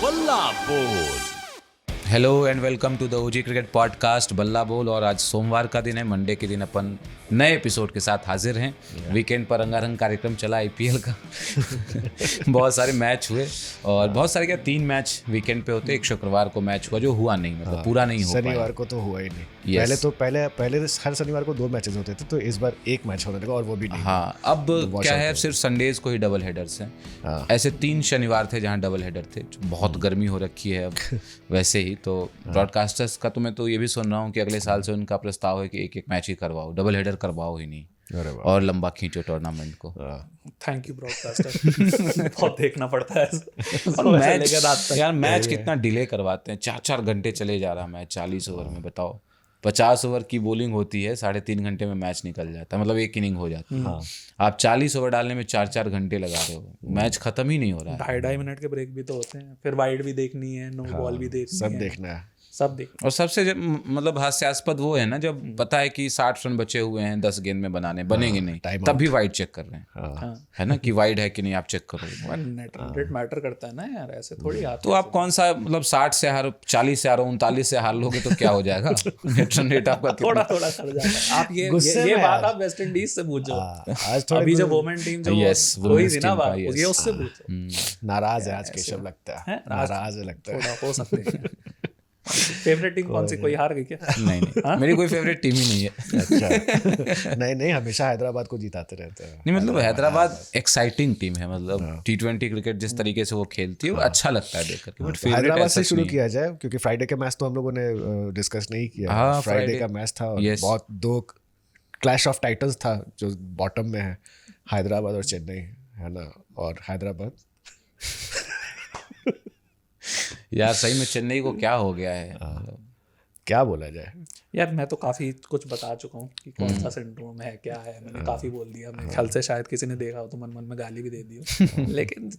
बल्ला Bol. Hello and welcome to the OG cricket podcast Balla Bol. और आज सोमवार का दिन है, मंडे के दिन अपन नए एपिसोड के साथ हाजिर हैं। वीकेंड पर रंगारंग कार्यक्रम चला आईपीएल का। बहुत सारे मैच हुए और बहुत सारे 3 मैच वीकेंड पे होते। एक शुक्रवार को मैच हुआ जो हुआ नहीं, मतलब पूरा नहीं हो पाया। शनिवार को तो हुआ ही नहीं। पहले हर शनिवार को 2 मैचेस होते थे, तो इस बार 1 मैच होने लगा और वो भी नहीं। हाँ, अब क्या है, सिर्फ संडेज को ही डबल हेडर्स हैं। ऐसे 3 शनिवार थे जहाँ डबल हेडर थे। बहुत गर्मी हो रखी है अब वैसे ही। तो ब्रॉडकास्टर्स का तो मैं तो ये भी सुन रहा हूँ कि अगले साल से उनका प्रस्ताव है कि एक मैच ही करवाओ, डबल हेडर करवाओ ही नहीं और लंबा खींचो टूर्नामेंट को। Thank you broadcaster. बहुत देखना पड़ता है मैच यार, मैच कितना डिले करवाते हैं। 4-4 घंटे चले जा रहा मैच 40 ओवर में। बताओ, 50 ओवर की बॉलिंग होती है, 3.5 घंटे में मैच निकल जाता है, मतलब एक इनिंग हो जाती है। आप 40 ओवर डालने में 4-4 घंटे लगा रहे हो, मैच खत्म ही नहीं हो रहा है। 2.5 मिनट के ब्रेक भी तो होते हैं, फिर वाइड भी देखनी है, नो बॉल भी देखनी है, सब देखना है। और सबसे मतलब हास्यास्पद वो है ना, जब पता है कि 60 रन बचे हुए हैं 10 गेंद में बनेंगे नहीं, तब भी वाइड चेक कर रहे हैं। है ना कि वाइड है कि नहीं, आप चेक करो। नेट मैटर करता है ना यार, ऐसे थोड़ी आता। तो आप कौन सा, मतलब 60 से हारो, 40 से हारो, 39 से हार लोगे तो क्या हो जाएगा? नेट रन रेट आपका थोड़ा सड़ जाता है। आप ये बात आप वेस्ट इंडीज से पूछो। अभी जो वुमेन टीम जो कोई थी ना बात, ये उससे पूछो। नाराज है आज केशव, लगता है नाराज है, लगता है। थोड़ा हो सकते हैं। फेवरेट टीम कौन सी, कोई हार गई क्या? नहीं, मेरी कोई फेवरेट टीम ही नहीं है। अच्छा। नहीं, हमेशा हैदराबाद को जिताते रहते हैं। नहीं, मतलब हैदराबाद एक्साइटिंग टीम है, मतलब T20 क्रिकेट जिस तरीके से वो खेलती है वो अच्छा लगता है देख करके। बट हैदराबाद से शुरू किया जाए, क्योंकि फ्राइडे के मैच तो हम लोगों ने डिस्कस नहीं किया। फ्राइडे का मैच था और बहुत 2 क्लैश ऑफ टाइटन्स था जो बॉटम में है, हैदराबाद और चेन्नई, है ना। और हैदराबाद यार सही में चेन्नई को क्या हो गया है, क्या बोला जाए यार। मैं तो काफ़ी कुछ बता चुका हूँ कि कौन सा सिंड्रोम है, क्या है। मैंने काफ़ी बोल दिया। मेरे ख्याल से शायद किसी ने देखा हो तो मन में गाली भी दे दी हो। लेकिन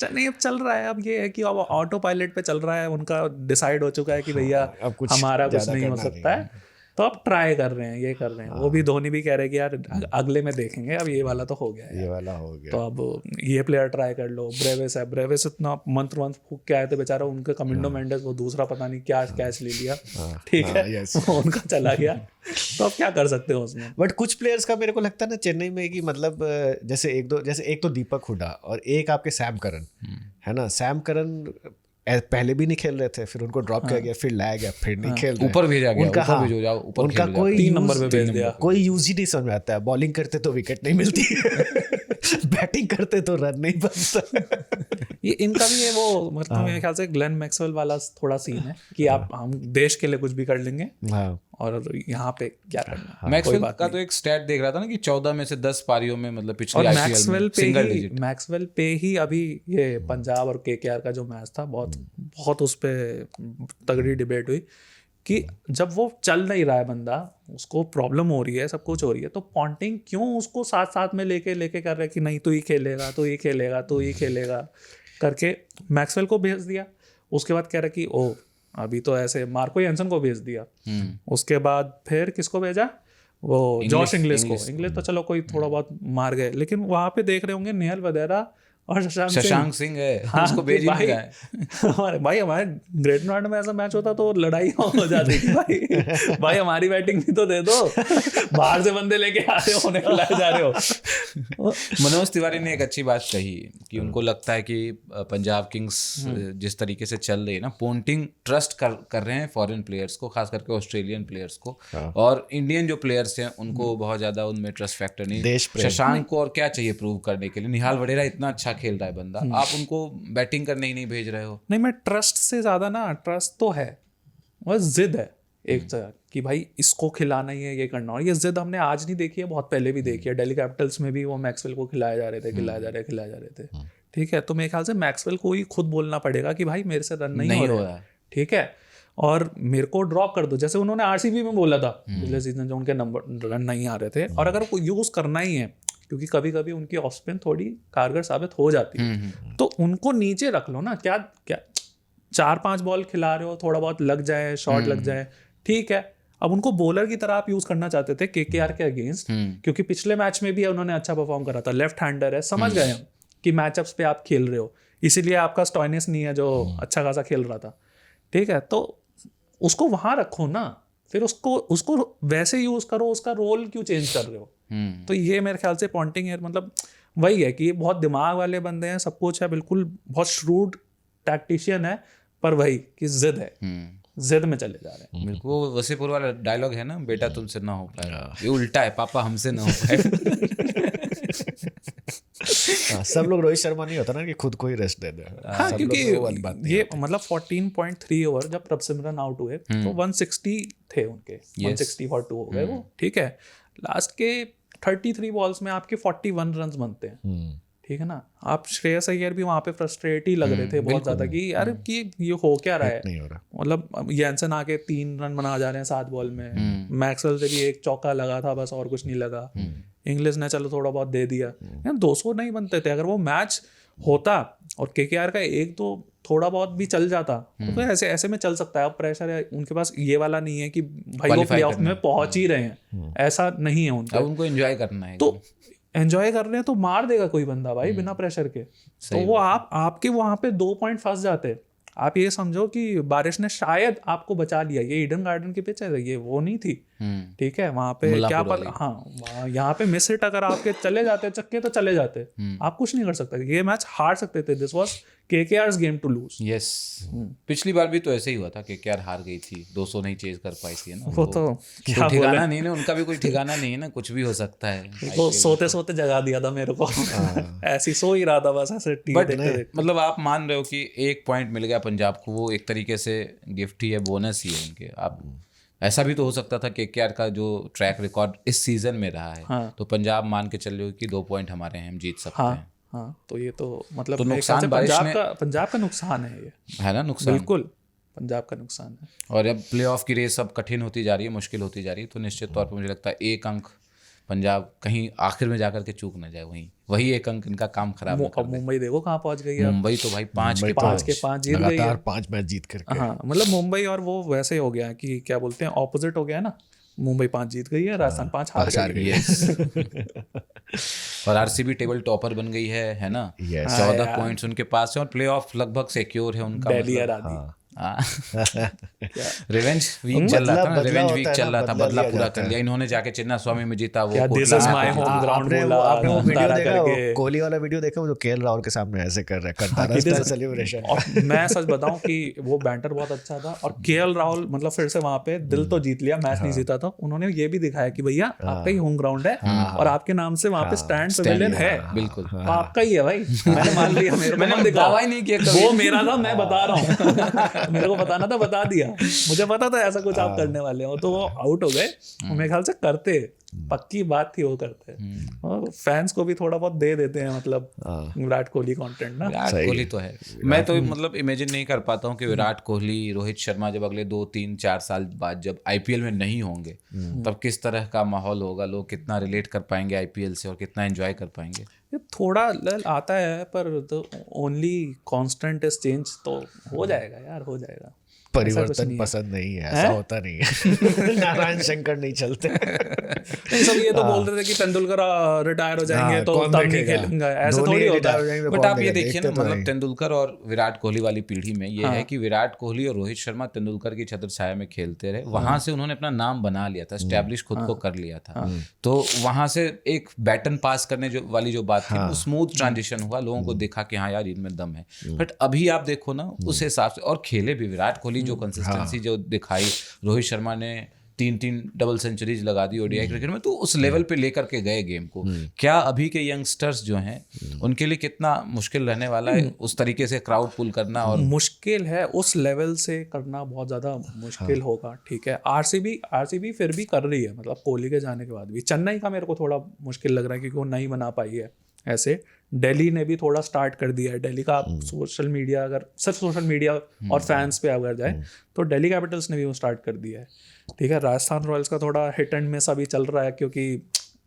नहीं, अब चल रहा है। अब ये है कि अब ऑटो पायलट पे चल रहा है। उनका डिसाइड हो चुका है कि भैया हमारा कुछ नहीं हो सकता है, तो अब ट्राई कर रहे हैं, ये कर रहे हैं। वो भी धोनी भी कह रहे हैं कि यार अगले में देखेंगे, अब ये वाला तो हो गया है, ये वाला हो गया, तो अब ये प्लेयर ट्राई कर लो। ब्रेविस इतना मंत्र फूक के आए थे बेचारा, उनके कमिंडो मेंडेस वो दूसरा पता नहीं क्या कैच ले लिया, ठीक है, उनका चला गया। तो अब क्या कर सकते हो उसमें। बट कुछ प्लेयर्स का मेरे को लगता है ना चेन्नई में कि मतलब जैसे एक तो दीपक हुडा और एक आपके सैम करन, है ना। सैम करन पहले भी नहीं खेल रहे थे, फिर उनको ड्रॉप किया गया, फिर लाया गया, फिर नहीं खेल रहे, ऊपर भेजा गया, उनका कोई 3 नंबर पे भेज दिया। कोई यूज ही नहीं समझ में आता है। बॉलिंग करते तो विकेट नहीं मिलती, बैटिंग करते तो रन नहीं बनता। ये इनका भी है वो, मतलब मेरे ख्याल से ग्लेन मैक्सवेल वाला थोड़ा सीन है कि आप हम देश के लिए कुछ भी कर लेंगे और यहाँ पे क्या करना। मैक्सवेल का तो एक स्टैट देख रहा था ना कि 14 में से 10 पारियों में, मतलब पिछले आईपीएल में मैक्सवेल पे ही अभी ये पंजाब और केकेआर का जो मैच था, बहुत उस पे तगड़ी डिबेट हुई कि जब वो चल नहीं रहा है बंदा, उसको प्रॉब्लम हो रही है, सब कुछ हो रही है, तो पॉन्टिंग क्यों उसको साथ में लेके कर रहे कि नहीं तू ही खेलेगा, तू ही खेलेगा करके मैक्सवेल को भेज दिया। उसके बाद कह रहा कि ओ अभी तो ऐसे मार्को यानसन को भेज दिया। उसके बाद फिर किसको भेजा, वो जॉश इंग्लिश को। इंग्लिश तो चलो कोई थोड़ा बहुत मार गए, लेकिन वहां पे देख रहे होंगे निहाल वधेरा और शशांक सिंह है। हाँ, उसको भेज ही नहीं रहा है। हमारे ग्रेट नॉट में ऐसा मैच होता तो लड़ाई हो जाती थी। भाई हमारी बैटिंग भी तो दे दो, बाहर से बंदे लेके आ रहे हो, उन्हें खिलाए जा रहे हो। मनोज तिवारी ने एक अच्छी बात कही कि उनको लगता है कि पंजाब किंग्स जिस तरीके से चल रही है ना, पॉन्टिंग ट्रस्ट कर रहे हैं फॉरेन प्लेयर्स को, खास करके ऑस्ट्रेलियन प्लेयर्स को, और इंडियन जो प्लेयर्स हैं उनको बहुत ज्यादा उनमें ट्रस्ट फैक्टर नहीं। शशांक को और क्या चाहिए प्रूव करने के लिए? निहाल वडेरा इतना अच्छा खेल रहा है बंदा, आप उनको बैटिंग करने ही नहीं भेज रहे हो। नहीं, मैं ट्रस्ट से ज्यादा ना, ट्रस्ट तो है, बस जिद है एक तरह कि भाई इसको खिलाना ही है, ये करना। और ये जिद हमने आज नहीं देखी है, बहुत पहले भी देखी है। दिल्ली कैपिटल्स में भी वो मैक्सवेल को खिलाए जा रहे थे। ठीक है, तो मेरे ख्याल से मैक्सवेल को ही खुद बोलना पड़ेगा कि भाई मेरे से रन नहीं हो रहा है, ठीक है, और मेरे को ड्रॉप कर दो। जैसे उन्होंने आरसीबी में बोला था पिछले सीजन, जो उनके नंबर रन नहीं आ रहे थे, और अगर यूज करना ही है, क्योंकि कभी कभी उनकी ऑफ स्पिन थोड़ी कारगर साबित हो जाती है, तो उनको नीचे रख लो ना। क्या 4-5 बॉल खिला रहे हो, थोड़ा बहुत लग जाए, शॉट लग जाए, ठीक है। अब उनको बॉलर की तरह आप यूज करना चाहते थे केकेआर के अगेंस्ट, क्योंकि पिछले मैच में भी उन्होंने अच्छा परफॉर्म करा था। लेफ्ट हैंडर है, समझ गए हम कि मैचअप्स पे आप खेल रहे हो, इसीलिए आपका स्टॉइनिस नहीं है जो अच्छा खासा खेल रहा था, ठीक है। तो उसको वहां रखो ना, फिर उसको वैसे यूज करो, उसका रोल क्यों चेंज कर रहे हो। तो ये मेरे ख्याल से पॉन्टिंग है, मतलब वही है कि ये बहुत दिमाग वाले बंदे हैं, सब कुछ है, बिल्कुल बहुत श्रूड टैक्टिशियन है, पर वही कि जिद है, जिद में चले जा रहे हैं। बिल्कुल, वो वसीपुर वाला डायलॉग है ना, बेटा तुमसे ना हो पाएगा, ये उल्टा है, पापा हमसे ना हो पाएगा। सब लोग रोहित शर्मा नहीं होता ना कि खुद को ही रेस्ट दे दे। हाँ, क्योंकि ये मतलब 14.3 ओवर जब प्रभसिमरन आउट हुए तो 160 थे उनके, 160 for 2 हो गए वो, ठीक है। लास्ट के 33 बॉल्स में आपके 41 रन बनते हैं, ठीक है ना। आप श्रेयस अय्यर भी वहां पे फ्रस्ट्रेट ही लग रहे थे बहुत ज्यादा कि यार कि ये हो क्या रहा है, मतलब यैनसन आके 3 रन बना जा रहे हैं 7 बॉल में, मैक्सवेल से भी एक चौका लगा था बस, और कुछ नहीं लगा। इंग्लिश ने चलो थोड़ा बहुत दे दिया, 200 नहीं बनते थे। अगर वो मैच होता और केकेआर का एक तो थोड़ा बहुत भी चल जाता तो ऐसे में चल सकता है। अब प्रेशर है उनके पास, ये वाला नहीं है कि भाई वो प्लेऑफ में पहुंच ही रहे हैं, ऐसा नहीं है उनका। उनको एंजॉय करना है, तो एंजॉय कर रहे हैं तो मार देगा कोई बंदा भाई बिना प्रेशर के। तो वो आपके वहां पे 2 पॉइंट फंस जाते। आप ये समझो कि बारिश ने शायद आपको बचा लिया, ये ईडन गार्डन की पिच है, ये वो नहीं थी, ठीक है। वहां पे क्या पता, हाँ यहाँ पे मिस हिट अगर आपके चले जाते चक्के तो चले जाते, आप कुछ नहीं कर सकते, ये मैच हार सकते थे। This was KKR's game to lose. Yes, पिछली बार भी तो ऐसे ही हुआ था, केकेआर हार गई थी, 200 नहीं चेज कर पाई थी ना। वो तो क्या ठिकाना नहीं ना, उनका भी कोई ठिकाना नहीं है ना, कुछ भी हो सकता है। वो सोते सोते जगा दिया था मेरे को, ऐसी सो ही रहा था बस ऐसे टीवी देखते। मतलब आप मान रहे हो कि 1 पॉइंट मिल गया पंजाब को, वो एक तरीके से गिफ्ट ही है, बोनस ही है उनके। आप ऐसा भी तो हो सकता था, केकेआर का जो ट्रैक रिकॉर्ड इस सीजन में रहा है, तो पंजाब मान के चल रहे हो कि 2 पॉइंट हमारे हैं, हम जीत सकते हैं। हाँ, तो ये तो मतलब तो नुकसान पंजाब का नुकसान है, ये है ना नुकसान, बिल्कुल पंजाब का नुकसान है। और अब प्लेऑफ की रेस अब कठिन होती जा रही है, मुश्किल होती जा रही है, तो निश्चित तौर पर मुझे लगता है 1 अंक पंजाब कहीं आखिर में जाकर के चूक ना जाए, वही 1 अंक इनका काम खराब कर दे। मुंबई देखो कहाँ पहुंच गई है। मुंबई तो भाई 5 के 5 जीत गई है, 5 मैच जीत करके। हाँ, मतलब मुंबई और वो वैसे हो गया कि क्या बोलते हैं, ऑपोजिट हो गया ना। मुंबई 5 जीत गई है, राजस्थान 5 हार गई है। और आरसीबी टेबल टॉपर बन गई है ना। 14 पॉइंट्स उनके पास है और प्लेऑफ लगभग सिक्योर है उनका। रिवेंज वीक चल रहा था ना, रिवेंज वीक चल रहा था, बदला पूरा कर लिया इन्होंने, जाके चिन्ना स्वामी में जीता। वो this is my home ground बोला, आपने वो वीडियो देखा, कोहली वाला वीडियो देखा, वो जो केएल राहुल के सामने ऐसे कर रहा है, करता रहा सेलिब्रेशन। और मैं सच बताऊं कि वो बैंटर बहुत अच्छा था, और केएल राहुल मतलब फिर से वहां पे दिल तो जीत लिया, मैच नहीं जीता था। उन्होंने ये भी दिखाया कि भैया आपका ही होम ग्राउंड है और आपके नाम से वहां पे स्टैंड पवेलियन है, बिल्कुल आपका ही है भाई। मैंने मान लिया, मैंने दावा ही नहीं किया, वो मेरा था, मैं बता रहा हूँ। मेरे को बताना था, बता दिया, मुझे पता था ऐसा कुछ आप करने वाले हो। तो वो आउट हो गए, मेरे ख्याल से करते, पक्की बात थी वो करते। और फैंस को भी थोड़ा बहुत दे देते हैं, मतलब विराट कोहली कंटेंट ना। विराट कोहली तो है, मैं तो मतलब इमेजिन नहीं कर पाता हूँ कि विराट कोहली, रोहित शर्मा जब अगले 2, 3, 4 साल बाद जब आईपीएल में नहीं होंगे, तब किस तरह का माहौल होगा, लोग कितना रिलेट कर पाएंगे आईपीएल से और कितना एंजॉय कर पाएंगे। ये थोड़ा आता है, पर तो ओनली कांस्टेंट इज चेंज, तो हो जाएगा यार, हो जाएगा। परिवर्तन पसंद नहीं है, ऐसा होता नहीं है। नारायण शंकर नहीं चलते। नहीं, सब ये तो बोल रहे थे कि तेंदुलकर रिटायर हो जाएंगे तो तब नहीं खेलेंगे, ऐसा थोड़ी होता है। बट आप ये देखिए ना, मतलब तेंदुलकर और विराट कोहली वाली पीढ़ी में ये है कि विराट कोहली और रोहित शर्मा तेंदुलकर की छत्र छाया में खेलते रहे, वहां से उन्होंने अपना नाम बना लिया था, स्टैब्लिश खुद को कर लिया था। तो वहां से एक बैटन पास करने वाली जो बात थी, वो स्मूथ ट्रांजिशन हुआ, लोगों को देखा कि हाँ यार इनमें दम है। बट अभी आप देखो ना, उस हिसाब से, और खेले भी विराट कोहली जो कंसिस्टेंसी जो दिखाई, रोहित शर्मा ने 3 डबल सेंचुरीज लगा दी ओडीआई क्रिकेट में, तो उस लेवल पे लेकर के गए गेम को। क्या अभी के यंगस्टर्स जो हैं उनके लिए कितना मुश्किल रहने वाला है उस तरीके से क्राउड पुल करना? और मुश्किल है, उस लेवल से करना बहुत ज़्यादा मुश्किल होगा, ठीक है। आरसीबी फिर भी कर रही है, मतलब कोहली के जाने के बाद भी। चेन्नई का मेरे को थोड़ा मुश्किल लग रहा है क्योंकि वो नहीं बना पाई है ऐसे। दिल्ली ने भी थोड़ा स्टार्ट कर दिया है। दिल्ली का सोशल मीडिया, अगर सिर्फ सोशल मीडिया और फैंस पे अगर जाए तो दिल्ली कैपिटल्स ने भी वो स्टार्ट कर दिया है, ठीक है। राजस्थान रॉयल्स का थोड़ा हिट एंड मिस अभी चल रहा है क्योंकि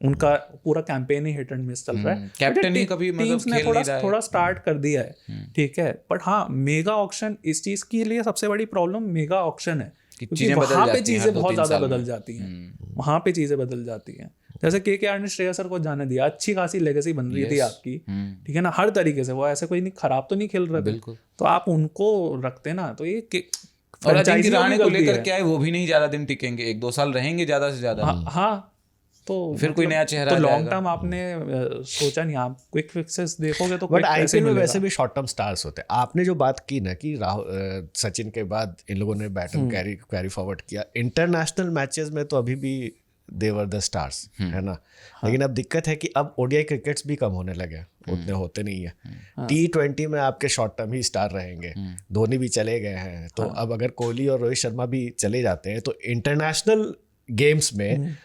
उनका पूरा campaign he hit and miss चल रहा है। कैप्टन ही कभी टीम्स ने थोड़ा स्टार्ट कर दिया है, ठीक है। बट हाँ, मेगा ऑक्शन इस चीज़ के लिए सबसे बड़ी प्रॉब्लम मेगा ऑक्शन है, क्योंकि वहाँ पे चीज़ें बहुत ज़्यादा बदल जाती हैं, वहाँ पे चीज़ें बदल जाती हैं। जैसे KKR ने श्रेयस अय्यर को जाने दिया, अच्छी खासी लेगेसी बन रही थी आपकी, ठीक है ना, हर तरीके से वो ऐसे कोई नहीं खराब तो नहीं खेल रहे थे, बिल्कुल, तो आप उनको रखते ना, तो ये और अजिंक्य रहाणे को लेकर क्या है, वो भी नहीं ज्यादा दिन टिकेंगे, 1-2 साल रहेंगे ज्यादा से ज्यादा। हाँ, तो फिर कोई नया चेहरा तो लॉन्ग टर्म आपने सोचा नहीं, आप क्विक फिक्सेस देखोगे तो बट आईपीएल में वैसे भी शॉर्ट टर्म स्टार्स होते हैं। आपने जो बात की ना कि राहुल सचिन के बाद इन लोगों ने बैटन कैरी फॉरवर्ड किया, इंटरनेशनल मैचेस में तो अभी भी देवर द स्टार्स, है ना। लेकिन अब दिक्कत है कि अब ओडीआई क्रिकेट्स भी कम होने लगे, उतने होते नहीं है। T20 में आपके शॉर्ट टर्म ही स्टार रहेंगे, धोनी भी चले गए हैं, तो अब अगर कोहली और रोहित शर्मा भी चले जाते हैं तो इंटरनेशनल गेम्स में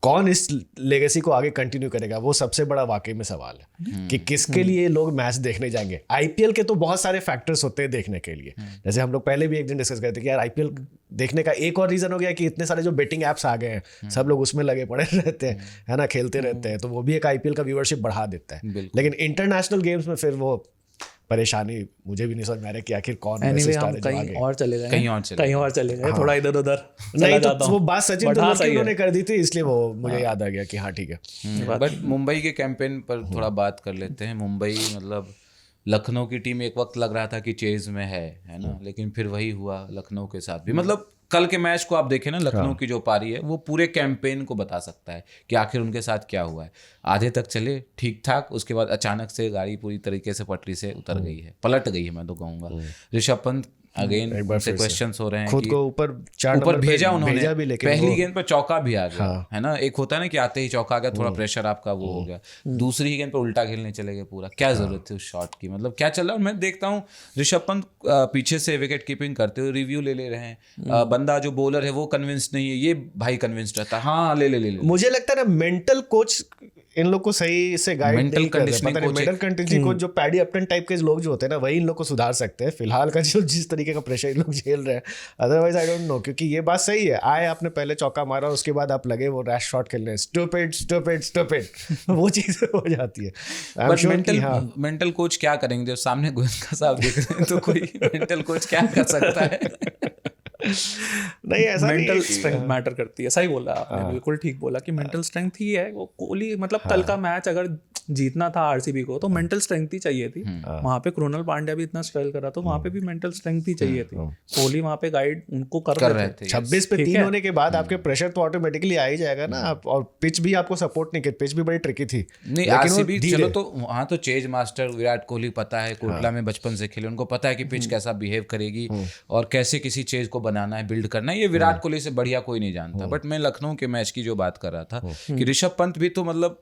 कौन इस लेगेसी को आगे कंटिन्यू करेगा, वो सबसे बड़ा वाकई में सवाल है कि किसके लिए लोग मैच देखने जाएंगे। आईपीएल के तो बहुत सारे फैक्टर्स होते हैं देखने के लिए, जैसे हम लोग पहले भी एक दिन डिस्कस करते कि यार आईपीएल देखने का एक और रीजन हो गया कि इतने सारे जो बेटिंग एप्स आ गए हैं, सब लोग उसमें लगे पड़े रहते हैं, है ना, खेलते रहते हैं, तो वो भी एक आईपीएल का व्यूअरशिप बढ़ा देता है। लेकिन इंटरनेशनल गेम्स में फिर वो परेशानी मुझे भी नहीं समझ में आ रहा कि आखिर कौन कहीं और चले गए, थोड़ा इधर उधर नहीं, तो वो बात सचिन तेंदुलकर उन्होंने कर दी थी, इसलिए वो मुझे याद आ गया कि हाँ ठीक है। बट मुंबई के कैंपेन पर थोड़ा बात कर लेते हैं। मुंबई मतलब लखनऊ की टीम एक वक्त लग रहा था कि चेज में है ना, लेकिन फिर वही हुआ लखनऊ के साथ भी। मतलब कल के मैच को आप देखें ना, लखनऊ की जो पारी है वो पूरे कैंपेन को बता सकता है कि आखिर उनके साथ क्या हुआ है। आधे तक चले ठीक ठाक, उसके बाद अचानक से गाड़ी पूरी तरीके से पटरी से उतर गई है, पलट गई है, मैं तो कहूँगा। ऋषभ पंत अगेन उनसे क्वेश्चंस हो रहे हैं, खुद को ऊपर भेजा उन्होंने, पहली गेंद पर चौका भी आ गया, है ना। एक होता है ना कि आते ही चौका आ गया, थोड़ा प्रेशर आपका वो हो गया, दूसरी ही गेंद पर उल्टा खेलने चले गए पूरा। क्या जरूरत थी उस शॉट की, मतलब क्या चल रहा है। मैं देखता हूँ ऋषभ पंत पीछे से विकेट कीपिंग करते हुए रिव्यू ले रहे हैं, बंदा जो बॉलर है वो कन्विंस्ड नहीं है, ये भाई कन्विंस्ड रहता है, हाँ ले। मुझे लगता है ना मेंटल कोच इन लोग को सही से गाइड नहीं कर रहे, पता नहीं मेंटल कंडीशनिंग कोच जो पैडी अपटन टाइप के लोग जो होते हैं ना, वही इन लोग को सुधार सकते हैं फिलहाल का जो जिस तरीके का प्रेशर इन लोग झेल रहे हैं। अदरवाइज आई डोंट नो, क्योंकि ये बात सही है, आए आपने पहले चौका मारा, उसके बाद आप लगे वो रैश शॉट खेलने, स्टूपिड वो चीज हो जाती है। मेंटल कोच क्या करेंगे जब सामने गोयनका साहब दिख रहे हैं, तो कोई मेंटल कोच क्या कर सकता है। नहीं, ऐसा मेंटल स्ट्रेंथ मैटर करती है, सही बोला आपने, बिल्कुल ठीक बोला कि मेंटल स्ट्रेंथ ही है वो। कोहली मतलब कल का मैच अगर जीतना था आरसीबी को तो मेंटल स्ट्रेंथ ही चाहिए थी। वहां पे कृणाल पांड्या भी इतना स्ट्रगल कर रहा था, वहां पे भी मेंटल स्ट्रेंथ ही चाहिए थी। कोहली वहां पे गाइड उनको कर रहे थे। 26 पे 3 होने के बाद आपके प्रेशर तो ऑटोमेटिकली आ ही जाएगा ना, और पिच भी आपको सपोर्ट नहीं की, पिच भी बड़ी ट्रिकी थी। नहीं आरसीबी चलो तो वहां तो चेज मास्टर विराट कोहली पता है, कोटला में बचपन से खेले, उनको पता है कि पिच कैसा बिहेव करेगी और कैसे किसी चेज को बनाना है, बिल्ड करना है, ये विराट कोहली से बढ़िया कोई नहीं जानता। बट मैं लखनऊ के मैच की जो बात कर रहा था कि ऋषभ पंत भी तो मतलब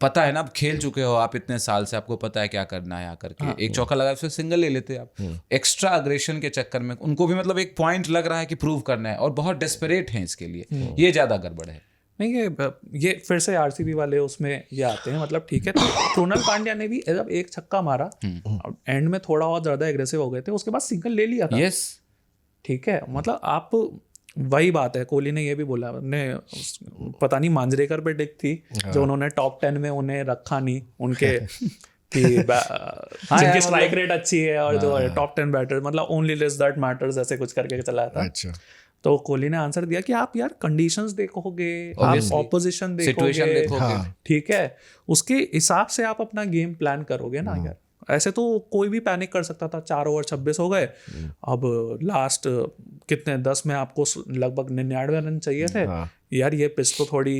पता है ना, आप खेल चुके हो आप इतने साल से, आपको पता है क्या करना है आकर के। एक चौका लगा फिर सिंगल ले लेते आप। एक्स्ट्रा अग्रेशन के चक्कर में उनको भी मतलब एक पॉइंट लग रहा है कि प्रूव करना है और बहुत डेस्परेट हैं इसके लिए, ये ज्यादा गड़बड़ है। नहीं, ये फिर से आरसीबी वाले उसमें ये आते हैं, मतलब ठीक है। कृणाल पांड्या ने भी जब एक छक्का मारा एंड में थोड़ा और ज्यादा एग्रेसिव हो गए थे, उसके बाद सिंगल ले लिया था। यस ठीक है, मतलब आप वही बात है। कोहली ने ये भी बोला, ने पता नहीं मांजरेकर पे डिक थी जो उन्होंने टॉप 10 में उन्हें रखा नहीं, उनके कि जिनकी स्ट्राइक रेट अच्छी है और जो टॉप 10 बैटर, मतलब ओनली लेस दैट मैटर्स, ऐसे कुछ करके चला था। अच्छा, तो कोहली ने आंसर दिया कि आप यार कंडीशंस देखोगे, आप ऑपोजिशन देखोगे, ठीक है, उसके हिसाब से आप अपना गेम प्लान करोगे ना यार। ऐसे तो कोई भी पैनिक कर सकता था। 4 ओवर 26 हो गए, अब लास्ट कितने 10 में आपको लगभग 99 रन चाहिए थे। यार ये पिच तो थोड़ी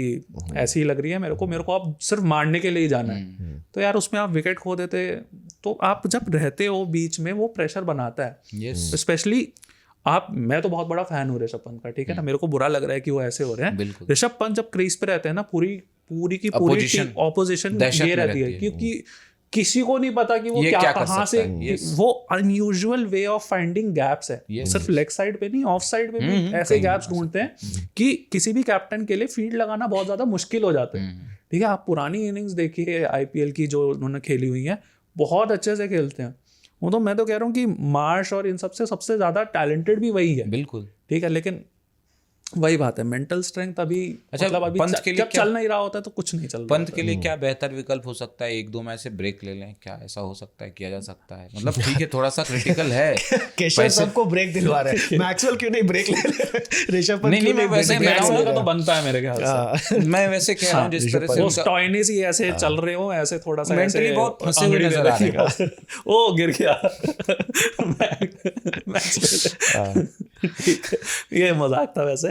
ऐसी ही लग रही है मेरे को अब सिर्फ मारने के लिए ही जाना है। तो यार उसमें आप विकेट खो देते, तो आप जब रहते हो बीच में वो प्रेशर बनाता है। स्पेशली मैं तो बहुत बड़ा फैन हूँ ऋषभ पंत का, ठीक है ना, मेरे को बुरा लग रहा है कि वो ऐसे हो रहे हैं। ऋषभ पंत जब क्रीज पे रहते हैं ना, पूरी की पूरी ऑपोजिशन ये रहती है, क्योंकि किसी को नहीं पता कि वो क्या कहाँ से, वो unusual way of finding gaps है। सिर्फ लेग साइड पे नहीं, ऑफ साइड पे भी ऐसे गैप्स ढूंढते हैं कि किसी भी कैप्टन के लिए फील्ड लगाना बहुत ज्यादा मुश्किल हो जाता है। ठीक है, आप पुरानी इनिंग्स देखिए आईपीएल की जो उन्होंने खेली हुई है, बहुत अच्छे से खेलते हैं वो। तो मैं तो कह रहा हूँ कि मार्श और इन सबसे ज्यादा टैलेंटेड भी वही है। बिल्कुल ठीक है, लेकिन वही बात है, मेंटल स्ट्रेंथ अभी अच्छा, मतलब अभी पंत के लिए जब चल नहीं रहा होता है तो कुछ नहीं चल रहा पंत के लिए क्या बेहतर विकल्प हो सकता है? 1-2 मैच से ब्रेक ले लें, क्या ऐसा हो सकता है, किया जा सकता है? मतलब ठीक है थोड़ा सा क्रिटिकल है। केशव सबको ब्रेक दिलवा रहे हैं, मैक्सवेल क्यों नहीं ब्रेक ले रहे? ऋषभ पंत नहीं मैं वैसे कह रहा हूँ, तो बनता है मेरे ख्याल से। मैं वैसे कह रहा हूँ जिस तरह से वो स्टॉइनिस ही ऐसे चल रहे हो, ऐसे थोड़ा सा मेंटली बहुत फंसे हुए नजर आ रहे हैं। ओ गिर गया। ये मजाक था वैसे।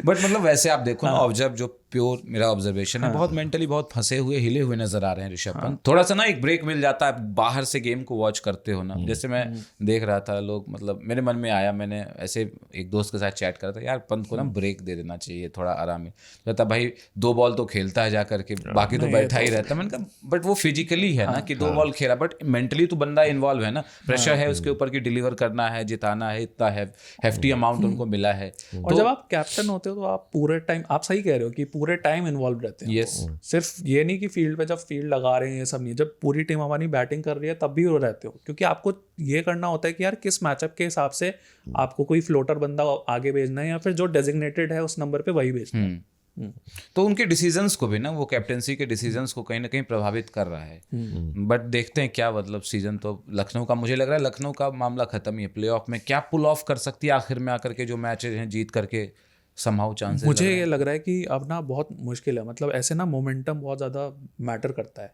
बट मतलब वैसे आप देखो ना, ऑब्जर्व जो प्योर मेरा ऑब्जर्वेशन है, बहुत मेंटली बहुत फंसे हुए हिले हुए नजर आ रहे हैं ऋषभ पंत। थोड़ा सा ना एक ब्रेक मिल जाता है, बाहर से गेम को वॉच करते हो ना, जैसे मैं देख रहा था, लोग मतलब मेरे मन में आया, मैंने ऐसे एक दोस्त के साथ चैट करा था, यार पंत को ना ब्रेक दे देना चाहिए, थोड़ा आराम में रहता भाई, 2 बॉल तो खेलता है जा करके, बाकी तो बैठा ही रहता। मैंने कहा बट वो फिजिकली है ना कि 2 बॉल खेला, बट मेंटली तो बंदा इन्वॉल्व है ना, प्रेशर है उसके ऊपर कि डिलीवर करना है, जिताना है, इतना हेफ्टी अमाउंट उनको मिला है। और जब आप कैप्टन होते हो तो आप पूरे टाइम, आप सही कह रहे हो कि पूरे टाइम इन्वॉल्व रहते हैं। यस, सिर्फ ये नहीं कि फील्ड पे जब फील्ड लगा रहे हैं ये सब नहीं, जब पूरी टीम हमारी बैटिंग कर रही है तब भी वो रहते हो, क्योंकि आपको ये करना होता है कि यार किस मैचअप के हिसाब से आपको कोई फ्लोटर बंदा आगे भेजना है या फिर जो डेजिग्नेटेड है उस नंबर पे वही भेजना है। तो उनके डिसीजंस को भी ना, वो कैप्टेंसी के डिसीजंस को कहीं ना कहीं प्रभावित कर रहा है। बट देखते हैं क्या, मतलब सीजन तो लखनऊ का, मुझे लग रहा है लखनऊ का मामला खत्म ही है। प्लेऑफ में क्या पुल ऑफ कर सकती है आखिर में आकर के, जो मैचेस हैं जीत करके समहाउ चांसेस। मुझे ये लग रहा है कि अब ना बहुत मुश्किल है, मतलब ऐसे ना मोमेंटम बहुत ज़्यादा मैटर करता है,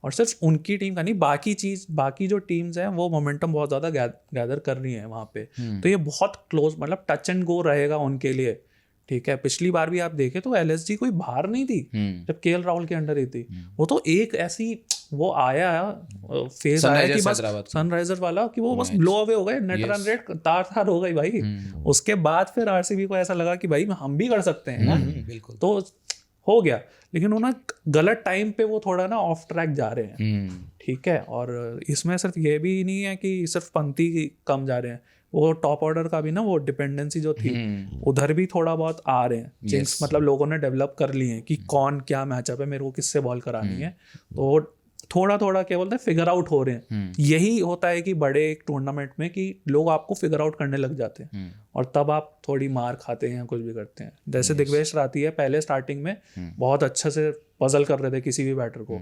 और सिर्फ उनकी टीम का नहीं, बाकी जो टीम्स हैं वो मोमेंटम बहुत ज़्यादा गैदर कर रही हैं वहाँ पे। तो ये बहुत क्लोज, मतलब टच एंड गो रहेगा उनके लिए। ठीक है, पिछली बार भी आप देखें तो एलएसजी कोई बाहर नहीं थी जब केएल राहुल के अंडर ही थी। वो तो एक ऐसी वो आया फेज आया कि बस सनराइजर्स वाला कि वो बस ब्लो अवे हो गए, नेट रन रेट तार हो गई भाई। उसके बाद फिर आरसीबी को ऐसा लगा कि भाई हम भी कर सकते हैं ना, बिल्कुल, तो हो गया। लेकिन वो ना गलत टाइम पे वो थोड़ा ना ऑफ ट्रैक जा रहे हैं। ठीक है, और इसमें सिर्फ ये भी नहीं है कि सिर्फ पंती कम जा रहे हैं, वो टॉप ऑर्डर का भी ना वो डिपेंडेंसी जो थी उधर भी थोड़ा बहुत आ रहे हैं चेंज। मतलब लोगों ने डेवलप कर लिए हैं कि कौन क्या मैचअप है, मेरे को किससे बॉल करानी है, तो थोड़ा थोड़ा क्या बोलते हैं फिगर आउट हो रहे हैं। यही होता है कि बड़े एक टूर्नामेंट में कि लोग आपको फिगर आउट करने लग जाते हैं और तब आप थोड़ी मार खाते हैं या कुछ भी करते हैं। जैसे दिग्वेश राठी है, पहले स्टार्टिंग में बहुत अच्छे से पजल कर रहे थे किसी भी बैटर को,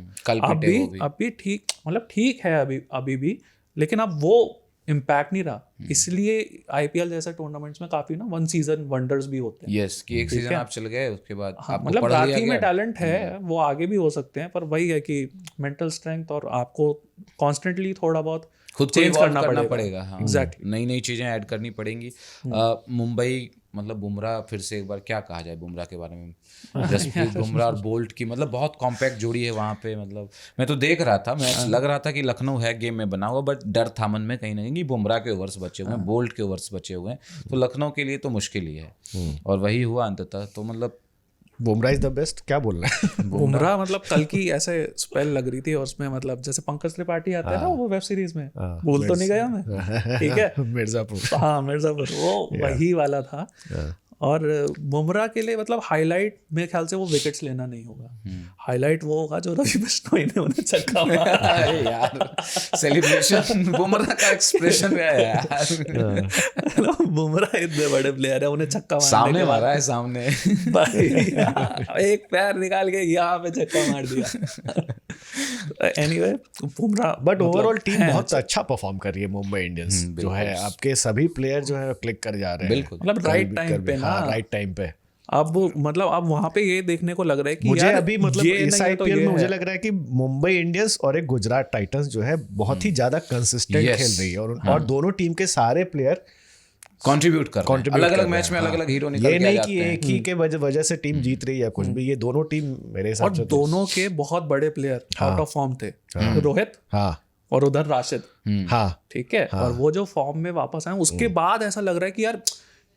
अभी ठीक, मतलब ठीक है अभी भी, लेकिन अब वो इम्पैक्ट नहीं रहा। इसलिए आईपीएल जैसे टूर्नामेंट्स में काफी ना वन सीजन वंडर्स भी होते हैं। यस, कि एक सीजन आप चल गए उसके बाद आपको मतलब राठी में टैलेंट है, वो आगे भी हो सकते हैं, पर वही है कि मेंटल स्ट्रेंथ और आपको कॉन्स्टेंटली थोड़ा बहुत खुद को इवॉल्व करना पड़ेगा। हाँ, एग्जैक्टली, नई नई चीजें ऐड करनी पड़ेंगी। मुंबई, मतलब बुमराह, फिर से एक बार क्या कहा जाए बुमराह के बारे में, जसप्रीत बुमराह और बोल्ट की मतलब बहुत कॉम्पैक्ट जोड़ी है वहाँ पे। मतलब मैं तो देख रहा था, मैं लग रहा था कि लखनऊ है गेम में बना हुआ, बट डर था मन में कहीं ना कहीं कि बुमराह के ओवर्स बचे हुए हैं, बोल्ट के ओवर्स बचे हुए हैं, तो लखनऊ के लिए तो मुश्किल ही है, और वही हुआ अंततः। तो मतलब बुमराह इज द बेस्ट, क्या बोल रहा है? बुमराह मतलब कल की ऐसे स्पेल लग रही थी, और उसमें मतलब जैसे पंकज त्रिपाठी आता है ना वो वेब सीरीज में, भूल तो नहीं गया मैं, ठीक है, मिर्जापुर, हाँ मिर्जापुर, वो वही वाला था। और बुमराह के लिए मतलब हाईलाइट मेरे ख्याल से वो विकेट्स लेना नहीं होगा, हाईलाइट वो होगा जो रवि बिश्नोई ने उन्हें छक्का मारा। यार सेलिब्रेशन बुमराह का एक्सप्रेशन है यार, बुमराह इतने बड़े प्लेयर है, उन्हें छक्का सामने मारा है, सामने भाई एक पैर निकाल के यहाँ पे छक्का मार दिया। Anyway Bumrah, but overall team बहुत अच्छा परफॉर्म कर रही है। मुंबई इंडियंस जो है, आपके सभी प्लेयर जो है क्लिक कर जा रहे हैं, बिल्कुल, मतलब राइट टाइम पे, राइट टाइम पे। अब मतलब अब वहां पे ये देखने को लग रहा है कि मुझे यार अभी मतलब इस आईपीएल में मुझे लग रहा है कि मुंबई इंडियंस और एक गुजरात टाइटंस जो है बहुत ही ज्यादा कंसिस्टेंट खेल रही है, और दोनों टीम के सारे प्लेयर कंट्रीब्यूट कर रहे हैं, अलग अलग मैच में अलग अलग हीरो निकल के आ जाते हैं। ये नहीं कि एक ही के वजह से टीम जीत रही है कुछ भी, ये दोनों टीम मेरे हिसाब से, दोनों के बहुत बड़े प्लेयर आउट ऑफ फॉर्म थे, रोहित और उधर राशिद, ठीक है, और वो जो फॉर्म में वापस आए उसके बाद ऐसा लग रहा है कि यार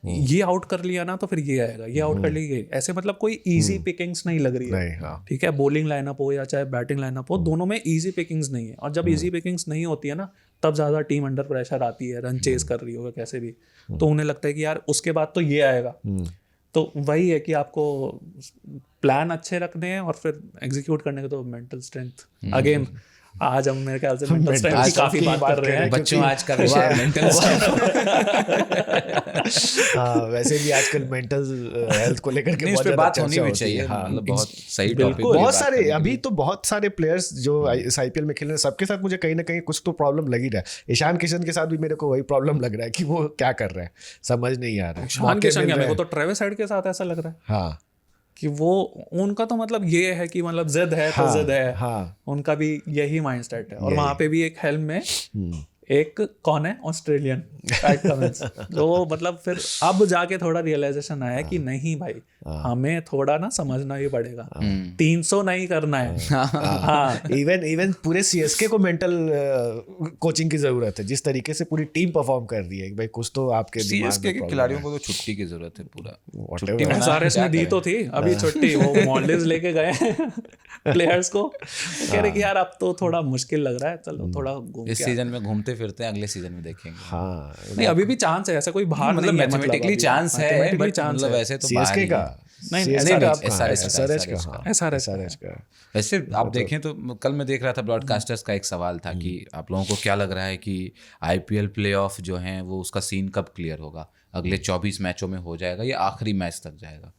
ये आउट कर लिया ना तो फिर ये आएगा, ये आउट कर लिया, ऐसे मतलब कोई इजी पिकिंग्स नहीं लग रही है। ठीक है, बॉलिंग लाइनअप हो या चाहे बैटिंग लाइनअप हो, दोनों में इजी पिकिंग्स नहीं है, और जब इजी पिकिंग्स नहीं होती है ना तब ज्यादा टीम अंडर प्रेशर आती है, रन चेज कर रही होगा कैसे भी, तो उन्हें लगता है कि यार उसके बाद तो ये आएगा। तो वही है कि आपको प्लान अच्छे रखने हैं और फिर एग्जीक्यूट करने के, तो मेंटल स्ट्रेंथ अगेन आज हम मेरे ख्याल से मेंटल स्ट्रेंथ की काफी बात कर रहे हैं। बच्चों आज का विषय मेंटल वैसे भी आजकल मेंटल हेल्थ को लेकर के बहुत बात होनी भी चाहिए। मतलब बहुत सही टॉपिक, बहुत सारे अभी तो बहुत सारे प्लेयर्स जो इस IPL में खेल रहे हैं, सबके साथ मुझे कहीं ना कहीं कुछ तो प्रॉब्लम लग ही रहा है। ईशान किशन के साथ भी मेरे को वही प्रॉब्लम लग रहा है कि वो क्या कर रहे हैं, समझ नहीं आ रहा है। ईशान किशन क्या, मेरे को तो ट्रेविस हेड के साथ ऐसा लग रहा है हाँ कि वो उनका तो मतलब ये है कि मतलब जिद है तो जिद है। हाँ उनका भी यही माइंडसेट है। और वहां पे भी एक हेल्म में एक कौन है ऑस्ट्रेलियन पैट कमिंस, जो मतलब फिर अब जाके थोड़ा रियलाइजेशन आया कि नहीं भाई हमें थोड़ा ना समझना ही पड़ेगा, 300 नहीं करना है। हाँ इवन पूरे CSK को मेंटल कोचिंग की जरूरत है। जिस तरीके से पूरी टीम परफॉर्म कर रही है भाई, कुछ तो आपके CSK के खिलाड़ियों को तो छुट्टी की जरूरत है पूरा। SRH ने दी तो थी अभी छुट्टी, वो मॉलडीव्स लेके गए प्लेयर्स को, कह रहे कि यार अब तो थोड़ा मुश्किल लग रहा है, चलो थोड़ा घूम इस सीजन में घूमते फिरते हैं, अगले सीजन में देखेंगे। हाँ नहीं अभी भी चांस है, ऐसा कोई बाहर मतलब मैथमेटिकली चांस है, बट मतलब वैसे तो CSK का SRH का। वैसे आप देखें तो कल मैं देख रहा था ब्रॉडकास्टर्स का एक सवाल था कि आप लोगों को क्या लग रहा है कि IPL प्लेऑफ जो हैं वो उसका सीन कब क्लियर होगा, अगले 24 मैचों में हो जाएगा या आखिरी मैच तक जाएगा?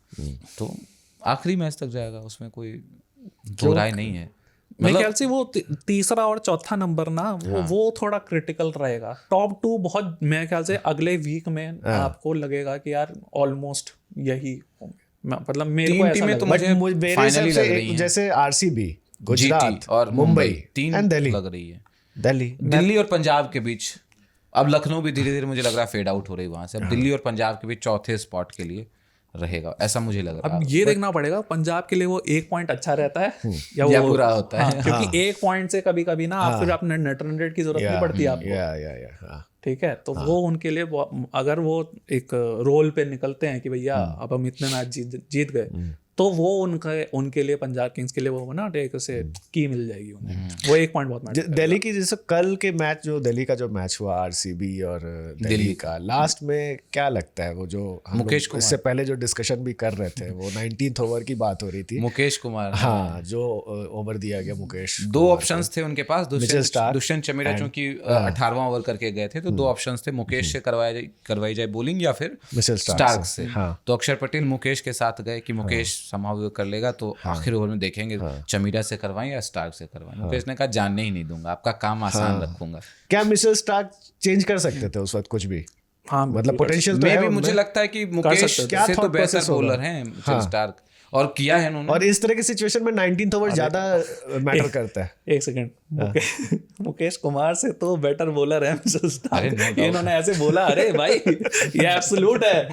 तो आखिरी मैच तक जाएगा, उसमें कोई दो राय नहीं है। मेरे ख्याल से वो तीसरा और चौथा नंबर ना वो थोड़ा क्रिटिकल रहेगा। टॉप 2 बहुत मेरे ख्याल से अगले वीक में आपको लगेगा कि यार ऑलमोस्ट यही होंगे। मतलब मेरे को ऐसा तो मुझे फाइनली लग रही है, जैसे RCB, गुजरात और मुंबई, 3 दिल्ली लग रही है। दिल्ली और पंजाब के बीच। अब लखनऊ भी धीरे धीरे मुझे लग रहा है फेड आउट हो रही है वहां से। अब दिल्ली और पंजाब के बीच चौथे स्पॉट के लिए रहेगा, ऐसा मुझे लग रहा है। अब ये देखना पड़ेगा पंजाब के लिए वो 1 पॉइंट अच्छा रहता है या वो बुरा होता है। क्योंकि 1 पॉइंट से कभी कभी ना आप फिर अपने नेट रन रेट की जरूरत नहीं पड़ती आपको। ठीक है, तो वो उनके लिए अगर वो एक रोल पे निकलते हैं कि भैया अब हम इतने मैच जीत गए, तो वो उनके लिए पंजाब किंग्स के लिए वो ना एक से की मिल जाएगी उन्हें। वो 1 पॉइंट बहुत मैटर। दिल्ली की जैसे कल के मैच, जो दिल्ली का जो मैच हुआ RCB और दिल्ली का, लास्ट में क्या लगता है वो जो मुकेश कुमार, इससे पहले जो डिस्कशन भी कर रहे थे, वो 19th ओवर की बात हो रही थी, मुकेश कुमार, हाँ जो ओवर दिया गया मुकेश। 2 ऑप्शंस थे उनके पास, दुष्यंत चमीरा चूंकि 18वां ओवर करके गए थे, तो 2 ऑप्शंस थे, मुकेश से करवाई जाए बॉलिंग या फिर स्टार्क से। तो अक्षर पटेल मुकेश के साथ गए कि मुकेश संभाव कर लेगा, तो आखिर ओवर में देखेंगे चमीरा से करवाएं या स्टार्क से करवाएं। मुकेश ने कहा जानने ही नहीं दूंगा, आपका काम आसान रखूंगा। क्या मिचेल स्टार्क चेंज कर सकते थे उस वक्त कुछ भी? हाँ मतलब पोटेंशियल तो है। मुझे लगता है कि मुकेश से तो बेहतर बॉलर हैं मिचेल स्टार्क, और किया है उन्होंने। और इस तरह की सिचुएशन में 19th ओवर ज्यादा मैटर करता है। एक सेकंड, मुकेश कुमार से तो बेटर बॉलर है मिचेल स्टार्क। इन्होंने ऐसे बोला, अरे भाई ये एब्सोल्यूट है,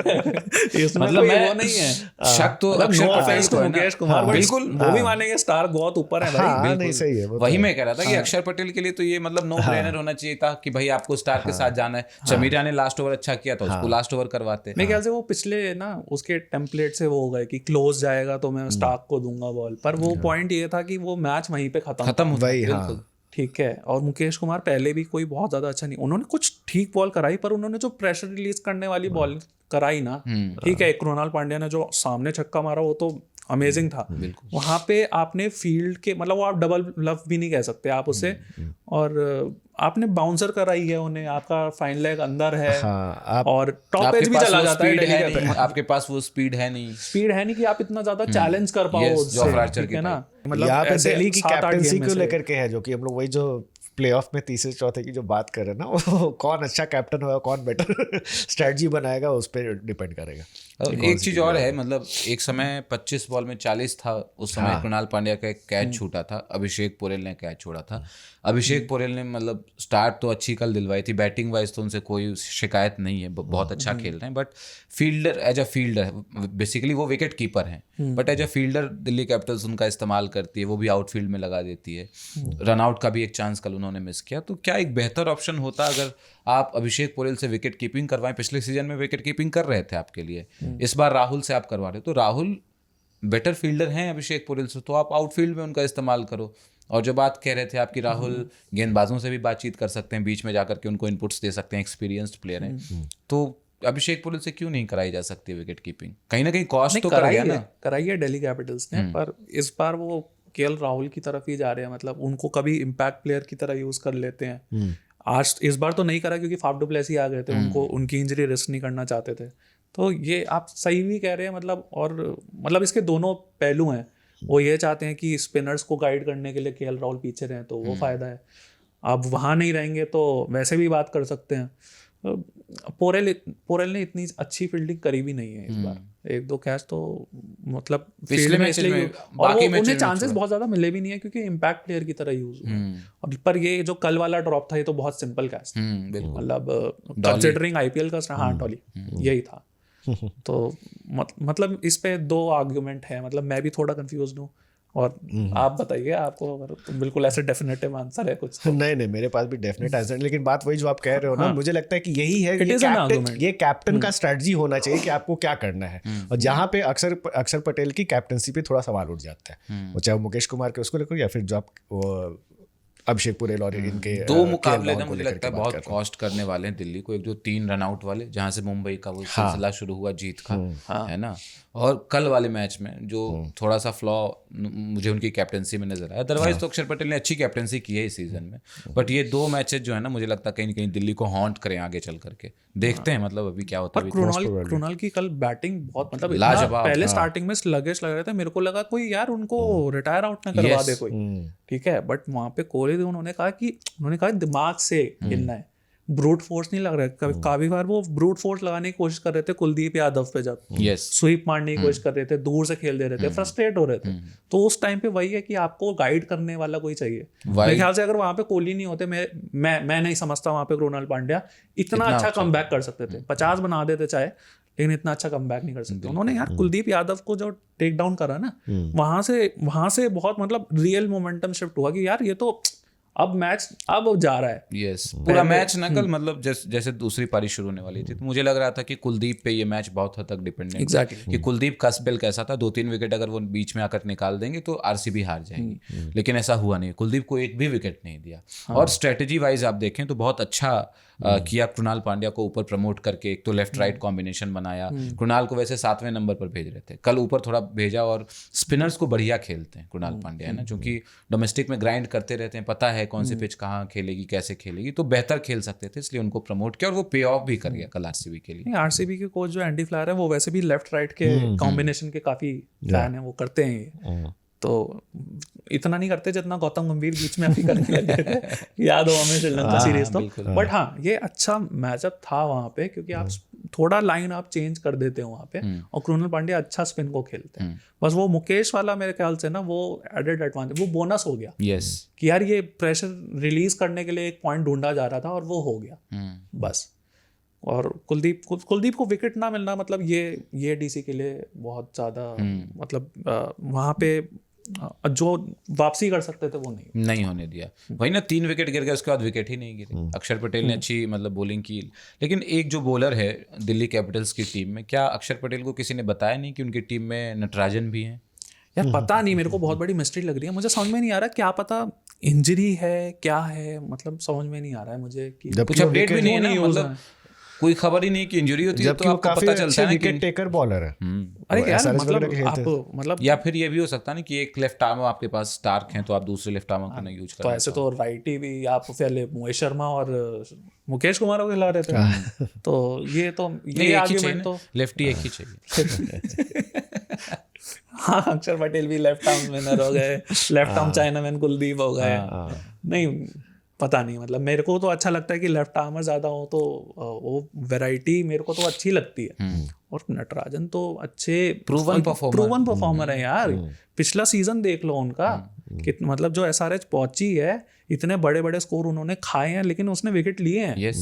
इसमें मतलब वो नहीं है शक। तो अक्षर पटेल को मुकेश कुमार बिल्कुल वो भी मानेंगे, स्टार्क बहुत ऊपर है भाई। नहीं सही है, वही मैं कह रहा था कि अक्षर पटेल के लिए तो ये मतलब नो ब्रेनर होना चाहिए था कि भाई आपको स्टार्क के साथ जाना है। चमीरा ने लास्ट ओवर अच्छा किया था, उसको लास्ट ओवर करवाते। मेरे ख्याल से वो पिछले ना उसके टेम्पलेट से वो हो गए कि क्लोज जाएगा तो मैं स्टार्क को दूंगा बॉल, पर वो पॉइंट ये था कि वो मैच वहीं पे खत्म हो। ठीक है, और मुकेश कुमार पहले भी कोई बहुत ज्यादा अच्छा नहीं, उन्होंने कुछ ठीक बॉल कराई, पर उन्होंने जो प्रेशर रिलीज करने वाली बॉल कराई ना, ठीक है, कृणाल पांड्या ने जो सामने छक्का मारा वो तो अमेजिंग था। वहां पे आपने फील्ड के मतलब वो आप डबल लफ भी नहीं कह सकते आप उसे, और आपने बाउंसर कराई है उन्हें, आपका फाइन लेग अंदर है, और टॉप एज भी चला जाता है, आपके पास वो स्पीड है नहीं कि आप इतना ज्यादा चैलेंज कर पाओ, ठीक है ना। मतलब यहाँ पे दिल्ली की कैप्टनसी को लेकर के है, जो कि हम लोग वही जो प्लेऑफ में तीसरे चौथे की जो बात कर रहे हैं ना, वो कौन अच्छा कैप्टन होगा, कौन बेटर स्ट्रेटजी बनाएगा, उस पर डिपेंड करेगा। एक चीज और है, मतलब एक समय 25 बॉल में 40 था, उस समय कृणाल पांड्या का एक कैच छूटा था, अभिषेक पोरेल ने कैच छोड़ा था। अभिषेक पोरेल ने मतलब स्टार्ट तो अच्छी कल दिलवाई थी, बैटिंग वाइज तो उनसे कोई शिकायत नहीं है, बहुत अच्छा खेल रहे हैं, but fielder as a fielder basically वो विकेट कीपर हैं, but as a fielder Delhi Capitals उनका इस्तेमाल करती है, वो भी आउटफील्ड में लगा देती है। रनआउट का भी एक चांस कल उन्होंने मिस किया। तो क्या एक बेहतर ऑप्शन होता अगर आप अभिषेक पोरेल से विकेट कीपिंग करवाएं? पिछले सीजन में विकेट कीपिंग कर रहे थे आपके लिए, इस बार राहुल से आप करवा रहे हो, तो राहुल बेटर फील्डर हैं अभिषेक पोरेल से, तो आप आउटफील्ड में उनका इस्तेमाल करो। और जो बात कह रहे थे आपकी, राहुल गेंदबाजों से भी बातचीत कर सकते हैं, बीच में जाकर के उनको इनपुट्स दे सकते हैं, एक्सपीरियंस्ड प्लेयर हैं, तो अभिषेक पोरेल से क्यों नहीं कराई जा सकती विकेट कीपिंग? कहीं ना कहीं कॉस्ट तो कराई है ना, कराई है दिल्ली कैपिटल्स ने, पर इस बार वो केएल राहुल की तरफ ही जा रहे हैं, मतलब उनको कभी इम्पैक्ट प्लेयर की तरह यूज कर लेते हैं। आज इस बार तो नहीं करा क्योंकि फाफ डु प्लेसी आ गए थे, उनको उनकी इंजरी रिस्क नहीं करना चाहते थे। तो ये आप सही भी कह रहे हैं, मतलब और मतलब इसके दोनों पहलू हैं। वो ये चाहते हैं कि स्पिनर्स को गाइड करने के लिए केएल राहुल पीछे रहें, तो वो फायदा है। अब वहाँ नहीं रहेंगे तो वैसे भी बात कर सकते हैं। पोरेल ने इतनी अच्छी फील्डिंग करी भी नहीं है इस बार, 1-2 कैच तो मतलब पिछले मैच में बाकी मैच उन्हें चांसेस बहुत ज्यादा मिले भी नहीं है क्योंकि इम्पैक्ट प्लेयर की तरह यूज हुआ। और पर ये जो कल वाला ड्रॉप था ये तो बहुत सिंपल कैच था, मतलब कंसिडरिंग आईपीएल का। हाँ, डॉली यही था। तो मतलब इस पे 2 आर्ग्यूमेंट है, मतलब मैं भी थोड़ा कंफ्यूज हूँ। और आप बताइए, आपको अगर तो बिल्कुल ऐसे डेफिनेटिव आंसर है कुछ तो? नहीं मेरे पास भी डेफिनेट आंसर नहीं, लेकिन बात वही जो आप कह रहे हो ना, मुझे लगता है कि यही है, ये कैप्टन का स्ट्रेटजी होना चाहिए कि आपको क्या करना है। और जहाँ पे अक्षर पटेल की कैप्टनसी पे थोड़ा सवाल उठ जाता है, वो चाहे मुकेश कुमार के उसको लेकर या फिर जो आप अभिषेक पुरेल और इनके 2 मुकाबले ना मुझे लगता है बहुत कॉस्ट करने वाले हैं दिल्ली को। एक जो 3 रनआउट वाले जहां से मुंबई का वो सिलसिला शुरू हुआ जीत का, है ना, और कल वाले मैच में जो थोड़ा सा फ्लॉ मुझे उनकी कैप्टनसी में नजर आया। अदरवाइज तो अक्षर पटेल ने अच्छी कैप्टनसी की है इस सीजन में, बट ये 2 मैचेस जो है ना मुझे लगता है कहीं ना कहीं दिल्ली को हॉन्ट करें आगे चल करके। देखते हैं मतलब अभी क्या होता है। कृणाल की कल बैटिंग बहुत मतलब लाजवाब, पहले स्टार्टिंग में स्लगिश लग रहे थे, मेरे को लगा कोई यार उनको रिटायर आउट ना करवा दे कोई, ठीक है। बट वहां पे कोहली उन्होंने कहा दिमाग से खेलना है, ब्रूट फोर्स नहीं लग रहा है। काफी बार वो ब्रूट फोर्स लगाने की कोशिश कर रहे थे कुलदीप यादव पे, जब स्वीप मारने की कोशिश कर रहे थे, दूर से खेल दे रहे थे, फ्रस्ट्रेट हो रहे थे। तो उस टाइम पे वही है कि आपको गाइड करने वाला कोई चाहिए। मेरे ख्याल से अगर वहां पे कोहली नहीं होते, मैं नहीं समझता वहां पे कृणाल पांड्या इतना अच्छा कमबैक कर सकते थे। 50 बना देते चाहे, लेकिन इतना अच्छा कमबैक नहीं कर सकते उन्होंने। यार कुलदीप यादव को जो टेक डाउन करा ना, वहां से बहुत मतलब रियल मोमेंटम शिफ्ट हुआ कि यार ये तो अब मैच अब जा रहा है। यस, पूरा मैच ना कल मतलब जैसे दूसरी पारी शुरू होने वाली थी तो मुझे लग रहा था कि कुलदीप पे ये मैच बहुत हद तक डिपेंडेंट है कि कुलदीप का स्पेल कैसा था। 2-3 विकेट अगर वो बीच में आकर निकाल देंगे तो आरसीबी हार जाएंगी, लेकिन ऐसा हुआ नहीं। कुलदीप को एक भी विकेट नहीं दिया। और स्ट्रेटेजी वाइज आप देखें तो बहुत अच्छा किया कृणाल पांड्या को ऊपर प्रमोट करके। एक तो लेफ्ट राइट कॉम्बिनेशन बनाया। कृणाल को वैसे 7वें नंबर पर भेज रहे थे, कल ऊपर थोड़ा भेजा। और स्पिनर्स को बढ़िया खेलते हैं कृणाल पांड्या, है ना, क्योंकि डोमेस्टिक में ग्राइंड करते रहते हैं, पता है कौन सी पिच कहाँ खेलेगी, कैसे खेलेगी, तो बेहतर खेल सकते थे, इसलिए उनको प्रमोट किया और वो पे ऑफ भी कर गया कल आरसीबी के लिए। आरसीबी के कोच जो एंडी फ्लायर है वो वैसे भी लेफ्ट राइट के कॉम्बिनेशन के काफी फैन है, वो करते हैं। तो इतना नहीं करते जितना गौतम गंभीर बीच में अभी करने लगे थे, याद हो हमें श्रीलंका सीरीज तो। बट हाँ, ये अच्छा मैचअप था वहाँ पे, क्योंकि आप थोड़ा लाइन आप चेंज कर देते हो वहाँ पे, और कृणाल पांड्या अच्छा स्पिन को खेलते हैं। बस वो मुकेश वाला मेरे ख्याल से ना वो एडेड एडवांटेज, वो बोनस हो गया कि यार ये प्रेशर रिलीज करने के लिए एक पॉइंट ढूंढा जा रहा था और वो हो गया बस। और कुलदीप को विकेट ना मिलना मतलब ये डीसी के लिए बहुत ज़्यादा मतलब वहाँ पे जो वापसी कर सकते थे वो नहीं होने दिया। वही ना, 3 विकेट गिर गए, उसके बाद विकेट ही नहीं गिरे। अक्षर पटेल ने अच्छी मतलब बॉलिंग की, लेकिन एक जो बॉलर है दिल्ली कैपिटल्स की टीम में, क्या अक्षर पटेल को किसी ने बताया नहीं कि उनकी टीम में नटराजन भी हैं? यार पता नहीं, मेरे को बहुत बड़ी मिस्ट्री लग रही है। मुझे समझ में नहीं आ रहा, क्या पता इंजरी है क्या है, मतलब समझ में नहीं आ रहा है मुझे कि कुछ अपडेट भी नहीं है ना, मतलब कोई खबर ही नहीं कि इंजरी होती है, तो आपको पता चलता है ना विकेट टेकर बॉलर है। अरे यार मतलब या फिर ये भी हो सकता है ना कि एक लेफ्ट आर्मर आपके पास स्टार्क हैं तो आप दूसरे लेफ्ट आर्मर को नहीं यूज कर। तो ऐसे तो राइटी भी आप पहले मोहित शर्मा और मुकेश कुमार को खिला रहे थे, तो ये आर्गुमेंट तो लेफ्टी एक ही चाहिए। हाँ, अक्षर पटेल भी लेफ्ट आर्म स्पिनर हो गए, लेफ्ट आर्म चाइनामैन कुलदीप हो गए। नहीं पता नहीं, मतलब मेरे को तो अच्छा लगता है कि लेफ्ट आर्मर ज्यादा हो, तो वो वैरायटी मेरे को तो अच्छी लगती है। और नटराजन तो अच्छे प्रूवन परफॉर्मर है यार। पिछला सीजन देख लो उनका, कि मतलब जो एसआरएच पहुंची है, इतने बड़े बड़े स्कोर उन्होंने खाए हैं, लेकिन उसने विकेट लिए हैं।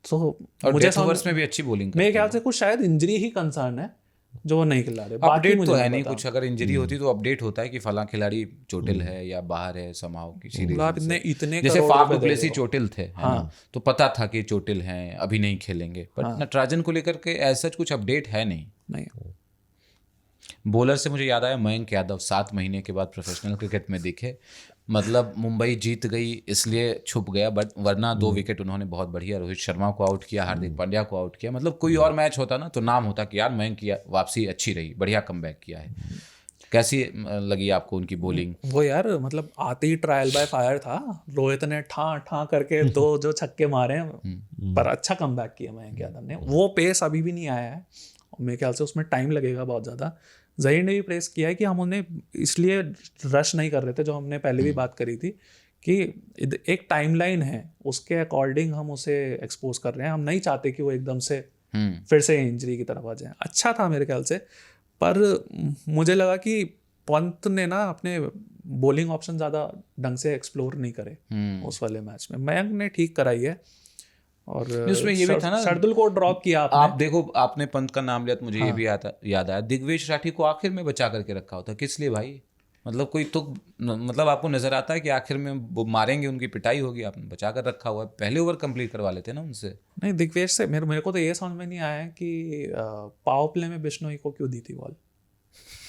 तो मुझे में भी अच्छी बॉलिंग, मेरे ख्याल से कुछ शायद इंजरी ही कंसर्न है जो वो नहीं खिला रहे। अपडेट तो है नहीं कुछ, अगर इंजरी होती तो अपडेट होता है कि फलां खिलाड़ी चोटिल है या बाहर है समाओ की सीरीज। इतने जैसे फाफ डु प्लेसी चोटिल थे, हाँ, तो पता था कि चोटिल हैं, अभी नहीं खेलेंगे। पर नटराजन को लेकर के ऐसा कुछ अपडेट है नहीं। बॉलर से मुझे याद आया मयंक यादव 7 महीने के बाद प्रोफेशनल क्रिकेट में दिखे। मतलब मुंबई जीत गई इसलिए छुप गया, बट वरना 2 विकेट उन्होंने बहुत बढ़िया रोहित शर्मा को आउट किया, हार्दिक पांड्या को आउट किया। मतलब कोई और मैच होता ना तो नाम होता कि यार मयंक की वापसी अच्छी रही, बढ़िया कमबैक किया है। कैसी लगी आपको उनकी बॉलिंग? वो यार मतलब आते ही ट्रायल बाय फायर था, रोहित ने ठा करके 2 जो छक्के मारे हैं, पर अच्छा कमबैक किया मयंक यादव ने। वो पेस अभी भी नहीं आया है, मेरे ख्याल से उसमें टाइम लगेगा बहुत ज़्यादा। ज़हीर ने भी प्रेस किया है कि हम उन्हें इसलिए रश नहीं कर रहे थे, जो हमने पहले भी बात करी थी कि एक टाइमलाइन है, उसके अकॉर्डिंग हम उसे एक्सपोज कर रहे हैं। हम नहीं चाहते कि वो एकदम से फिर से इंजरी की तरफ आ जाए। अच्छा था मेरे ख्याल से, पर मुझे लगा कि पंत ने ना अपने बॉलिंग ऑप्शन ज़्यादा ढंग से एक्सप्लोर नहीं करे उस वाले मैच में। मयंक ने ठीक कराई है, और उसमें ये भी था ना, शार्दुल को ड्रॉप किया आपने। आप देखो, आपने पंत का नाम लिया तो मुझे ये भी याद आया, दिग्विजय राठी को आखिर में बचा करके रखा होता, किस लिए भाई? मतलब कोई तो मतलब आपको नजर आता है कि आखिर में वो मारेंगे, उनकी पिटाई होगी, आपने बचा कर रखा हुआ है, पहले ओवर कंप्लीट करवा लेते ना उनसे। नहीं, दिग्विजय से मेरे को तो ये समझ में नहीं आया कि पावर प्ले में बिश्नोई को क्यों दी थी बॉल।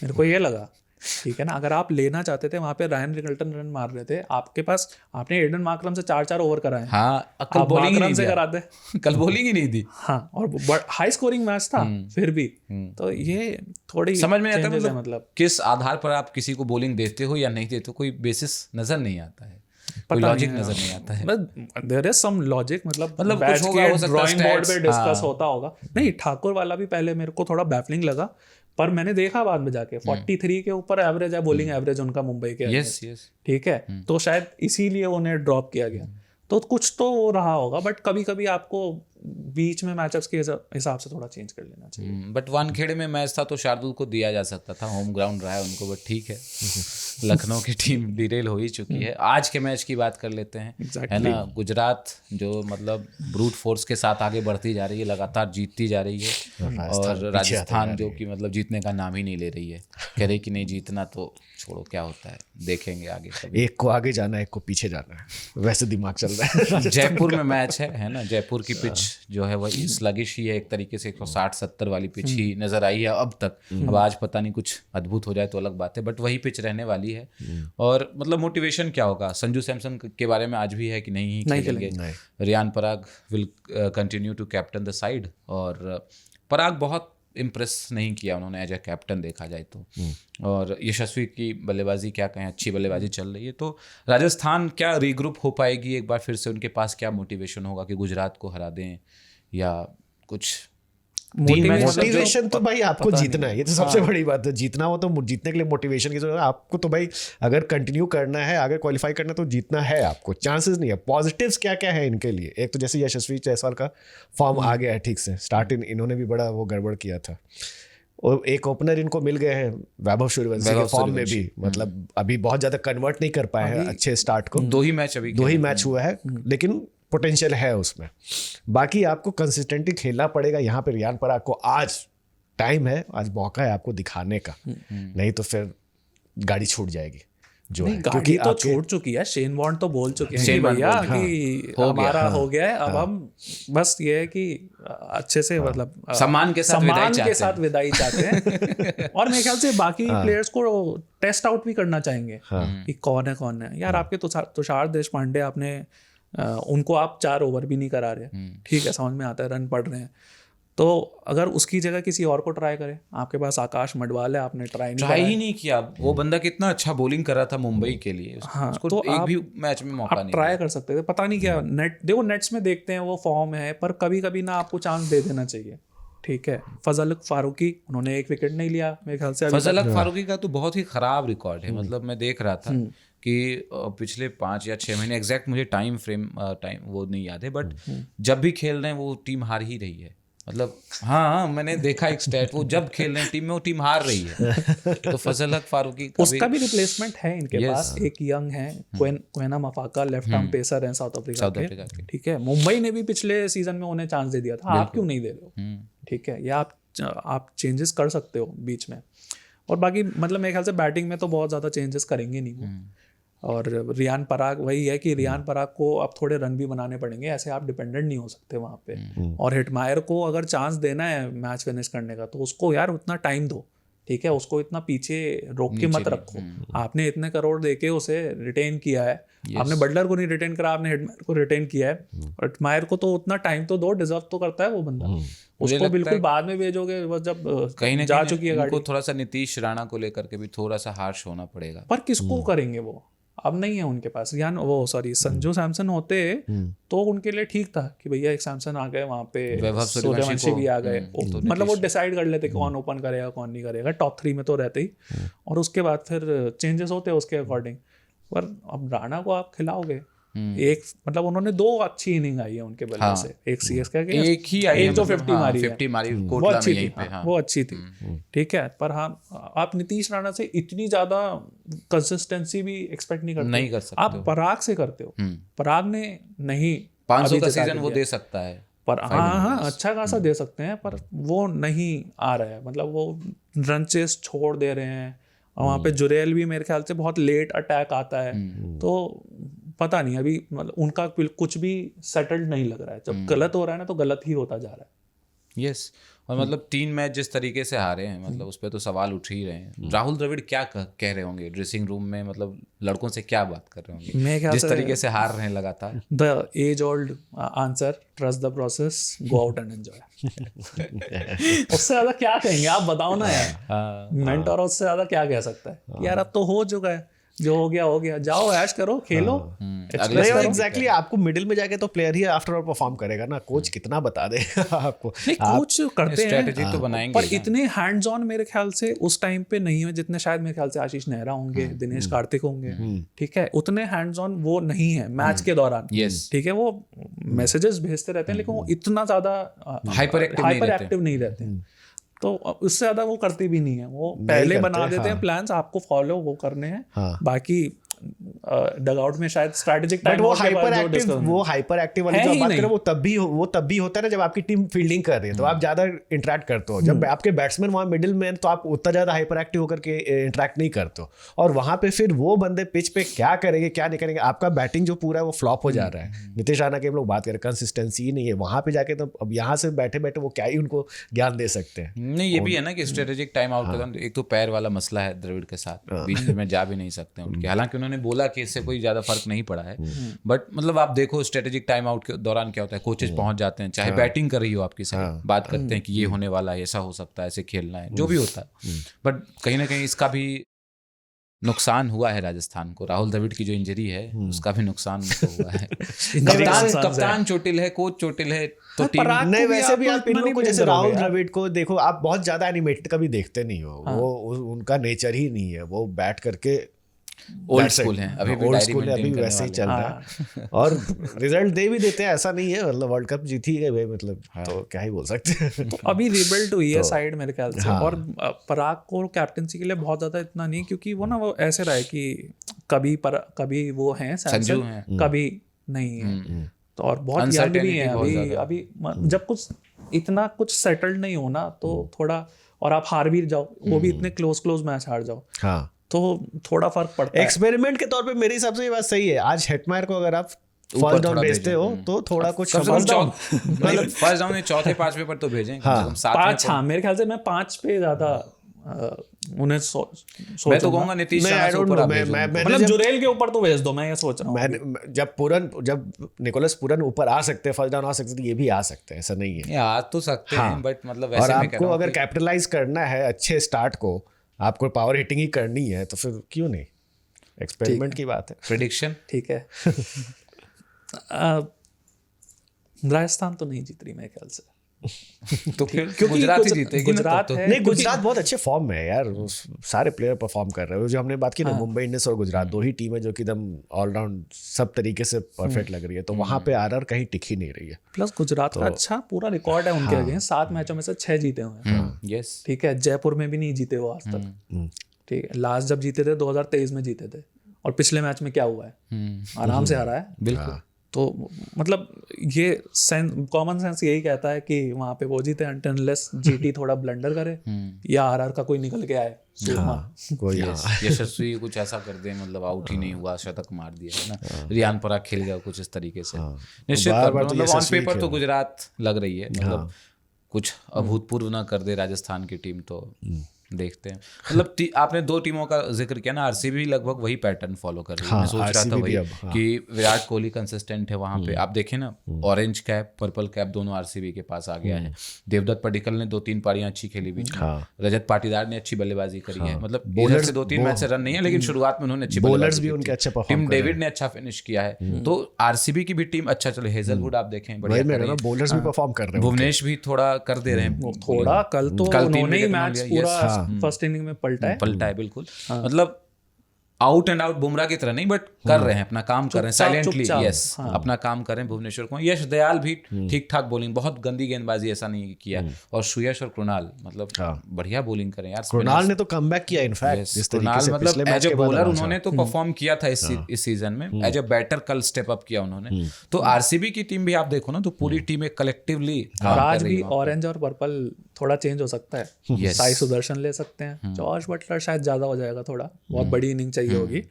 मेरे को ये लगा, ठीक है ना, अगर आप लेना चाहते थे, वहां पे रायन रिकल्टन रन मार रहे थे, आपके पास आपने एडन मार्करम से 4 ओवर कराए। हाँ, कल बॉलिंग ही नहीं से कराते कल बॉलिंग ही नहीं दी। हाँ, और हाई स्कोरिंग मैच था फिर भी। तो ये थोड़ी समझ में आता है, मतलब किस आधार पर आप किसी को बॉलिंग देते हो या नहीं देते हो, कोई बेसिस नजर नहीं आता है, कोई लॉजिक नजर नहीं आता है। देयर इज सम लॉजिक, मतलब कुछ होगा, हो सकता है ड्राइंग बोर्ड पे डिस्कस होता होगा। नहीं, ठाकुर वाला भी पहले मेरे को थोड़ा बैफलिंग लगा, पर मैंने देखा बाद में जाके 43 के ऊपर एवरेज है, बॉलिंग एवरेज उनका मुंबई के। यस, ठीक है, तो शायद इसीलिए उन्हें ड्रॉप किया गया। तो कुछ तो वो रहा होगा, बट कभी कभी आपको बीच में मैचअप्स के हिसाब से थोड़ा चेंज कर लेना चाहिए। बट वानखेड़े में मैच था तो शार्दुल को दिया जा सकता था, होम ग्राउंड रहा है उनको, बट ठीक है। लखनऊ की टीम डिरेल हो ही चुकी है। आज के मैच की बात कर लेते हैं, है ना। गुजरात जो मतलब ब्रूट फोर्स के साथ आगे बढ़ती जा रही है, लगातार जीतती जा रही है, और राजस्थान जो कि मतलब जीतने का नाम ही नहीं ले रही है, कह रही कि नहीं जीतना तो छोड़ो, क्या होता है देखेंगे आगे। एक को आगे जाना है, एक को पीछे जाना है, वैसे दिमाग चल रहा है। जयपुर में मैच है ना, जयपुर की पिच जो है वह स्लगिश ही है एक तरीके से, 160-70 वाली पिच ही नजर आई है अब तक। अब आज पता नहीं कुछ अद्भुत हो जाए तो अलग बात है, बट वही पिच रहने वाली है। और मतलब मोटिवेशन क्या होगा, संजू सैमसन के बारे में आज भी है कि नहीं खेलेंगे। Riyan Parag will continue to captain the side, और पराग बहुत इम्प्रेस नहीं किया उन्होंने एज ए कैप्टन देखा जाए तो। और यशस्वी की बल्लेबाजी क्या कहें, अच्छी बल्लेबाजी चल रही है। तो राजस्थान क्या रीग्रुप हो पाएगी एक बार फिर से, उनके पास क्या मोटिवेशन होगा कि गुजरात को हरा दें या कुछ? मोटिवेशन तो भाई आपको जीतना है, ये तो सबसे बड़ी बात है। जीतना हो तो जीतने के लिए मोटिवेशन की जरूरत है आपको। तो भाई अगर कंटिन्यू करना है, आगे क्वालिफाई करना है, तो जीतना है आपको, चांसेस नहीं है। पॉजिटिव्स क्या क्या है इनके लिए? एक तो जैसे यशस्वी जायसवाल का फॉर्म आ गया है ठीक से, स्टार्ट इन्होंने भी बड़ा वो गड़बड़ किया था, और एक ओपनर इनको मिल गए हैं वैभव सूर्यवंशी के फॉर्म में भी, मतलब अभी बहुत ज्यादा कन्वर्ट नहीं कर पाए हैं अच्छे स्टार्ट को। 2 ही मैच हुआ है, लेकिन पोटेंशियल है उसमें। बाकी आपको कंसिस्टेंटली खेलना पड़ेगा। यहाँ पे रियान पराग को आज टाइम है, आज मौका है आपको दिखाने का, नहीं तो फिर गाड़ी छूट जाएगी। जो है क्योंकि तो छूट चुकी है, शेन वॉर्न तो बोल चुके हैं भैया कि हमारा हो गया है, अब हम बस ये है कि अच्छे से मतलब सम्मान के साथ विदाई चाहते हैं। और मेरे ख्याल से बाकी प्लेयर्स को टेस्ट आउट भी करना चाहेंगे कि कौन है यार। आपके तुषार देशपांडे, आपने उनको आप 4 ओवर भी नहीं करा रहे, ठीक है, समझ में आता है, रन पड़ रहे हैं, तो अगर उसकी जगह किसी और को ट्राई करें। आपके पास आकाश मडवाल है, आपने ट्राई ही नहीं किया। वो बंदा कितना अच्छा बॉलिंग कर रहा था मुंबई के लिए, हाँ, उसको तो एक भी मैच में मौका नहीं ट्राई कर सकते थे। पता नहीं क्या देखो नेट्स में देखते हैं वो फॉर्म है, पर कभी कभी ना आपको चांस दे देना चाहिए, ठीक है। फजल फारूकी, उन्होंने 1 विकेट नहीं लिया मेरे ख्याल से। फजल फारूकी का तो बहुत ही खराब रिकॉर्ड है, मतलब मैं देख रहा था कि पिछले 5 या 6 महीने, एग्जैक्ट मुझे टाइम वो नहीं याद है, बट जब भी खेल रहे हैं वो टीम हार ही रही है। मतलब हाँ, मैंने देखा एक स्टैट, वो जब खेल रहे हैं टीम में वो टीम हार रही है। तो फजल फारूकी उसका भी रिप्लेसमेंट है इनके पास, एक यंग है Kwena Maphaka, left arm pacer है साउथ अफ्रीका के, ठीक है। मुंबई ने भी पिछले सीजन में उन्हें चांस दे दिया था, आप क्यों नहीं दे रहे हो, ठीक है। या आप चेंजेस कर सकते हो बीच में। और बाकी मतलब मेरे ख्याल से बैटिंग में तो बहुत ज़्यादा चेंजेस करेंगे नहीं वो। और रियान पराग, वही है कि रियान पराग को अब थोड़े रन भी बनाने पड़ेंगे, ऐसे आप डिपेंडेंट नहीं हो सकते वहाँ पे। और हिटमायर को अगर चांस देना है मैच फिनिश करने का, तो उसको यार उतना टाइम दो, ठीक है, उसको इतना पीछे रोक के मत रखो। आपने इतने करोड़ देके उसे रिटेन किया है, आपने बटलर को नहीं रिटेन करा, आपने हेडमायर को रिटेन किया है, और हेडमायर को तो उतना टाइम तो दो, डिजर्व तो करता है वो बंदा। उसको बिल्कुल बाद में भेजोगे बस जब कहीं ना जा चुकी है गाड़ी। उनको थोड़ा सा नीतीश राणा को लेकर के भी थोड़ा सा हार्श होना पड़ेगा। पर किसको करेंगे वो, अब नहीं है उनके पास। या वो सॉरी संजू सैमसन होते तो उनके लिए ठीक था कि भैया एक सैमसन आ गए, वहाँ पे सूर्यवंशी भी आ गए, मतलब वो डिसाइड कर लेते कौन ओपन करेगा कौन नहीं करेगा, टॉप 3 में तो रहते ही, और उसके बाद फिर चेंजेस होते उसके अकॉर्डिंग। पर अब राणा को आप खिलाओगे एक, मतलब उन्होंने 2 अच्छी इनिंग आई है उनके बल्ले से, एक सीएसके के एक ही आई है, जो 50 मारी है, 50 मारी वो अच्छी थी, वो अच्छी थी, ठीक है। पर हाँ, आप नीतीश राणा से इतनी ज्यादा कंसिस्टेंसी भी एक्सपेक्ट नहीं कर सकते। आप पराग से करते हो, पराग ने नहीं 500 का सीजन वो दे सकता है, पर हाँ अच्छा खासा दे सकते हैं, पर वो नहीं आ रहा है, मतलब वो रन चेस छोड़ दे रहे हैं। और वहाँ पे जुरेल भी मेरे ख्याल से बहुत लेट अटैक आता है, तो पता नहीं अभी, मतलब उनका कुछ भी सेटल्ड नहीं लग रहा है। जब गलत हो रहा है ना तो गलत ही होता जा रहा है। यस, और मतलब 3 मैच जिस तरीके से हारे हैं, मतलब उस पर तो सवाल उठ ही रहे हैं। राहुल द्रविड़ क्या कह रहे होंगे ड्रेसिंग रूम में, मतलब लड़कों से क्या बात कर रहे होंगे जिस तरीके से हार रहे हैं लगातार? The age old answer, trust the process, go out and enjoy. उससे ज्यादा क्या कहेंगे आप, बताओ ना यार। मेंटर उससे ज्यादा क्या कह सकता है यार, अब तो हो चुका है, जो हो गया, जाओ ऐश करो, खेलो। एग्जैक्टली, आपको मिडिल में जाके तो प्लेयर ही आफ्टर ऑल परफॉर्म करेगा ना, कोच कितना बता देगा आपको। कोच करते हैं, स्ट्रेटजी तो बनाएंगे, पर इतने हैंड्स ऑन मेरे ख्याल से उस टाइम पे नहीं है जितने शायद मेरे ख्याल से आशीष नेहरा होंगे, दिनेश कार्तिक होंगे, ठीक है, उतने हैंड्स ऑन वो नहीं है मैच के दौरान। ठीक है, वो मैसेजेस भेजते रहते हैं, लेकिन वो इतना ज्यादा हाइपर एक्टिव नहीं रहते, तो उससे ज्यादा वो करते भी नहीं है। वो पहले बना देते हैं प्लान्स, आपको फॉलो वो करने हैं, बाकी डगआउट में शायद स्ट्रेटेजिक टाइम, वो हाइपर एक्टिव वाली जो बात करें वो तब भी होता है ना जब आपकी टीम फील्डिंग कर रही है, तो आप ज्यादा इंटरेक्ट करते हो। जब आपके बैट्समैन वहां मिडिल में, तो आप उतना ज्यादा हाइपर एक्टिव होकर के इंटरेक्ट नहीं करते हो, और वहां पे फिर वो बंदे पिच पे क्या करेंगे क्या नहीं करेंगे, आपका बैटिंग जो पूरा है वो फ्लॉप हो जा रहा है। नीतीश राणा की हम लोग बात करें, कंसिस्टेंसी ही नहीं है वहां पे जाके, तो अब यहाँ से बैठे बैठे वो क्या ही उनको ज्ञान दे सकते हैं। नहीं, ये भी है ना कि स्ट्रेटेजिक टाइम आउट का एक तो पैर वाला मसला है द्रविड़ के साथ, बीच में जा भी नहीं सकते उनके, हालांकि उन्होंने बोला कि इससे कोई ज्यादा फर्क नहीं पड़ा है, बट मतलब आप देखो स्ट्रेटेजिक टाइम आउट के दौरान क्या होता है, कोचेज पहुंच जाते हैं, चाहे बैटिंग कर रही हो आपकी साइड, बात करते हैं कि ये होने वाला है, ऐसा हो सकता है, ऐसे खेलना है, जो भी होता है, बट कहीं ना कहीं इसका भी नुकसान हुआ है राजस्थान को। राहुल द्रविड़ की जो इंजरी है उसका भी नुकसान हुआ है। कप्तान चोटिल है, कोच चोटिल है, तो टीम नहीं। वैसे भी आप इन लोगों को, जैसे राहुल द्रविड़ को देखो, आप बहुत ज्यादा एनिमेटेड कभी देखते नहीं हो, वो उनका नेचर ही नहीं है, वो बैठ करके ओल्ड स्कूल है, अभी अभी वैसे ही चल रहा है, और रिजल्ट दे भी देते हैं, ऐसा नहीं है, मतलब वर्ल्ड कप जीत ही गए भाई, मतलब तो क्या ही बोल सकते हैं। अभी रिबिल्ड हुई है साइड मेरे ख्याल से, और पराग को कैप्टनसी के लिए बहुत ज्यादा इतना नहीं, क्योंकि वो ना वो ऐसे रहा है कि कभी वो हैं संजू हैं, कभी नहीं है, तो और बहुत यंग भी है अभी जब कुछ इतना कुछ सेटल्ड नहीं होना, तो थोड़ा, और आप हार भी जाओ, वो भी इतने क्लोज मैच हार जाओ, तो थोड़ा फर्क पड़ता है। एक्सपेरिमेंट के तौर पे मेरे हिसाब से ये बात सही है। आज हेटमायर को अगर आप फर्स्ट डाउन भेजते हो तो थोड़ा कुछ फर्स्ट डाउन में चौथे 5वें पर तो भेजें, 5, हाँ मेरे ख्याल से मैं 5 पे ज्यादा उन्हें मैं तो कहूंगा नीतीश राणा से ऊपर मतलब जुरेल के ऊपर तो भेज दो, मैं ये सोच रहा हूँ। जब निकोलस पूरन ऊपर आ सकते हैं, फर्स्ट डाउन आ सकते हैं, तो ये भी आ सकते हैं, ऐसा नहीं है, आ तो सकते हैं, बट मतलब वैसे और आपको अगर कैपिटलाइज करना है अच्छे स्टार्ट को, आपको पावर हिटिंग ही करनी है, तो फिर क्यों नहीं, एक्सपेरिमेंट की बात है। प्रेडिक्शन ठीक है। राजस्थान तो नहीं जीत रही मेरे ख्याल से, तो क्योंकि गुजरात ही जीतेगी। गुजरात है, नहीं, गुजरात बहुत अच्छे फॉर्म में है यार, सारे प्लेयर परफॉर्म कर रहे हैं। जो हमने बात की ना, मुंबई इंडियंस और गुजरात 2 ही टीम है जो कि एकदम ऑलराउंड सब तरीके से परफेक्ट लग रही है, तो वहां पे आरआर कहीं टिक ही नहीं रही है। प्लस गुजरात का अच्छा पूरा रिकॉर्ड है उनके अगेंस्ट, 7 मैचों में से 6 जीते हुए हैं। यस, ठीक है, जयपुर में भी नहीं जीते वो आज तक, ठीक है, लास्ट जब जीते थे 2023 में जीते थे, और पिछले मैच में क्या हुआ है, आराम से हारा है। बिल्कुल, तो मतलब ये कॉमन सेंस यही कहता है कि वहाँ पे वो जीते अनलेस जीटी थोड़ा ब्लंडर करे या आरआर का कोई निकल के आए, कोई यशस्वी कुछ ऐसा कर दे, मतलब आउट ही नहीं हुआ, शतक मार दिया है ना, रियान पराग खेल गया कुछ इस तरीके से। निश्चित मतलब ऑन पेपर तो गुजरात लग रही है, मतलब कुछ अभूतपूर्व ना कर दे राजस्थान की टीम, तो देखते हैं। मतलब आपने 2 टीमों का जिक्र किया ना, आरसीबी लगभग वही पैटर्न फॉलो कर रही है। मैं सोच रहा था वही कि विराट कोहली कंसिस्टेंट है वहां पे। आप देखें ना, ऑरेंज कैप पर्पल कैप दोनों आरसीबी के पास आ गया है। देवदत्त पडिक्कल ने 2-3 पारियां अच्छी खेली बीच में, रजत पाटीदार ने अच्छी बल्लेबाजी करी है। मतलब इधर से 2-3 मैच से रन नहीं है, लेकिन शुरुआत में उन्होंने अच्छी बल्लेबाजी भी उनके अच्छे परफॉर्म, टिम डेविड ने अच्छा फिनिश किया है। तो आरसीबी की भी टीम अच्छा चले। हेजलवुड आप देखें बढ़िया कर रहे हैं, बॉलर्स भी परफॉर्म कर रहे हैं, भुवनेश भी थोड़ा कर दे रहे हैं थोड़ा। कल उन्होंने ही मैच पूरा फर्स्ट इनिंग में पलटा है बिल्कुल। मतलब आउट एंड आउट बुमराह की तरह नहीं, बट कर रहे हैं अपना काम, कर रहे हैं साइलेंटली। यस, अपना काम कर रहे हैं भुवनेश्वर कुमार। यश दयाल भी ठीक ठाक बॉलिंग, बहुत गंदी गेंदबाजी ऐसा नहीं किया। और सुयश और कृणाल मतलब बढ़िया बॉलिंग करें यार। कृणाल ने तो कमबैक किया इनफैक्ट, कृणाल मतलब एज ए बॉलर उन्होंने तो परफॉर्म किया था इस सीजन में, एज ए बैटर कल स्टेप अप किया उन्होंने। तो आरसीबी की टीम भी आप देखो ना, तो पूरी टीम एक कलेक्टिवली। और आज भी ऑरेंज और पर्पल थोड़ा चेंज हो सकता है। साई सुदर्शन ले सकते हैं, जॉर्ज बटलर शायद ज्यादा हो जाएगा, थोड़ा बहुत बड़ी इनिंग चाहिए होगी।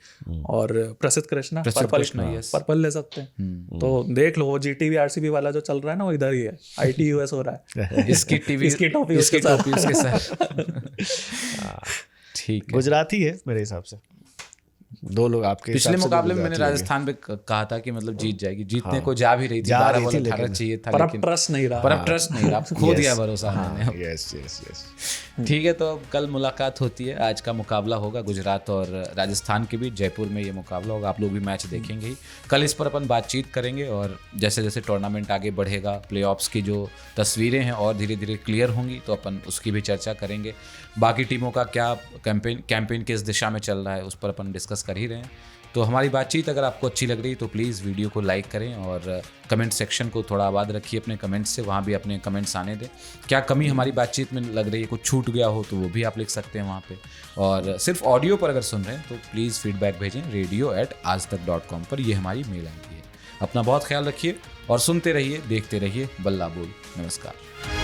और प्रसिद्ध कृष्णा पर्पल ले सकते हैं। तो देख लो, वो जीटीवी आरसीबी वाला जो चल रहा है ना, वो इधर ही है, आईटीयूएस हो रहा है। इसकी टॉपी उसके साथ। ठीक है, गुजराती है मेरे हिसाब से। 2 लोग आपके पिछले मुकाबले में मैंने राजस्थान पे कहा था कि मतलब जीत जाएगी, जीतने को जा भी रही थी, 12 बॉल 18 चाहिए था, लेकिन ट्रस्ट नहीं रहा, खो दिया भरोसा हमने। यस। ठीक है, तो कल मुलाकात होती है। आज का मुकाबला होगा गुजरात और राजस्थान के बीच, जयपुर में ये मुकाबला होगा। आप लोग भी मैच देखेंगे ही। कल इस पर अपन बातचीत करेंगे और जैसे जैसे टूर्नामेंट आगे बढ़ेगा, प्लेऑफ्स की जो तस्वीरें हैं और धीरे धीरे क्लियर होंगी, तो अपन उसकी भी चर्चा करेंगे। बाकी टीमों का क्या कैंपेन किस दिशा में चल रहा है, उस पर अपन डिस्कस कर ही रहे हैं। तो हमारी बातचीत अगर आपको अच्छी लग रही है तो प्लीज़ वीडियो को लाइक करें और कमेंट सेक्शन को थोड़ा आबाद रखिए अपने कमेंट्स से, वहाँ भी अपने कमेंट्स आने दें। क्या कमी हमारी बातचीत में लग रही है, कुछ छूट गया हो, तो वो भी आप लिख सकते हैं वहाँ पे। और सिर्फ ऑडियो पर अगर सुन रहे हैं तो प्लीज़ फीडबैक भेजें radio@aajtak.com पर, ये हमारी मेल आईडी है। अपना बहुत ख्याल रखिए और सुनते रहिए, देखते रहिए बल्ला बोल। नमस्कार।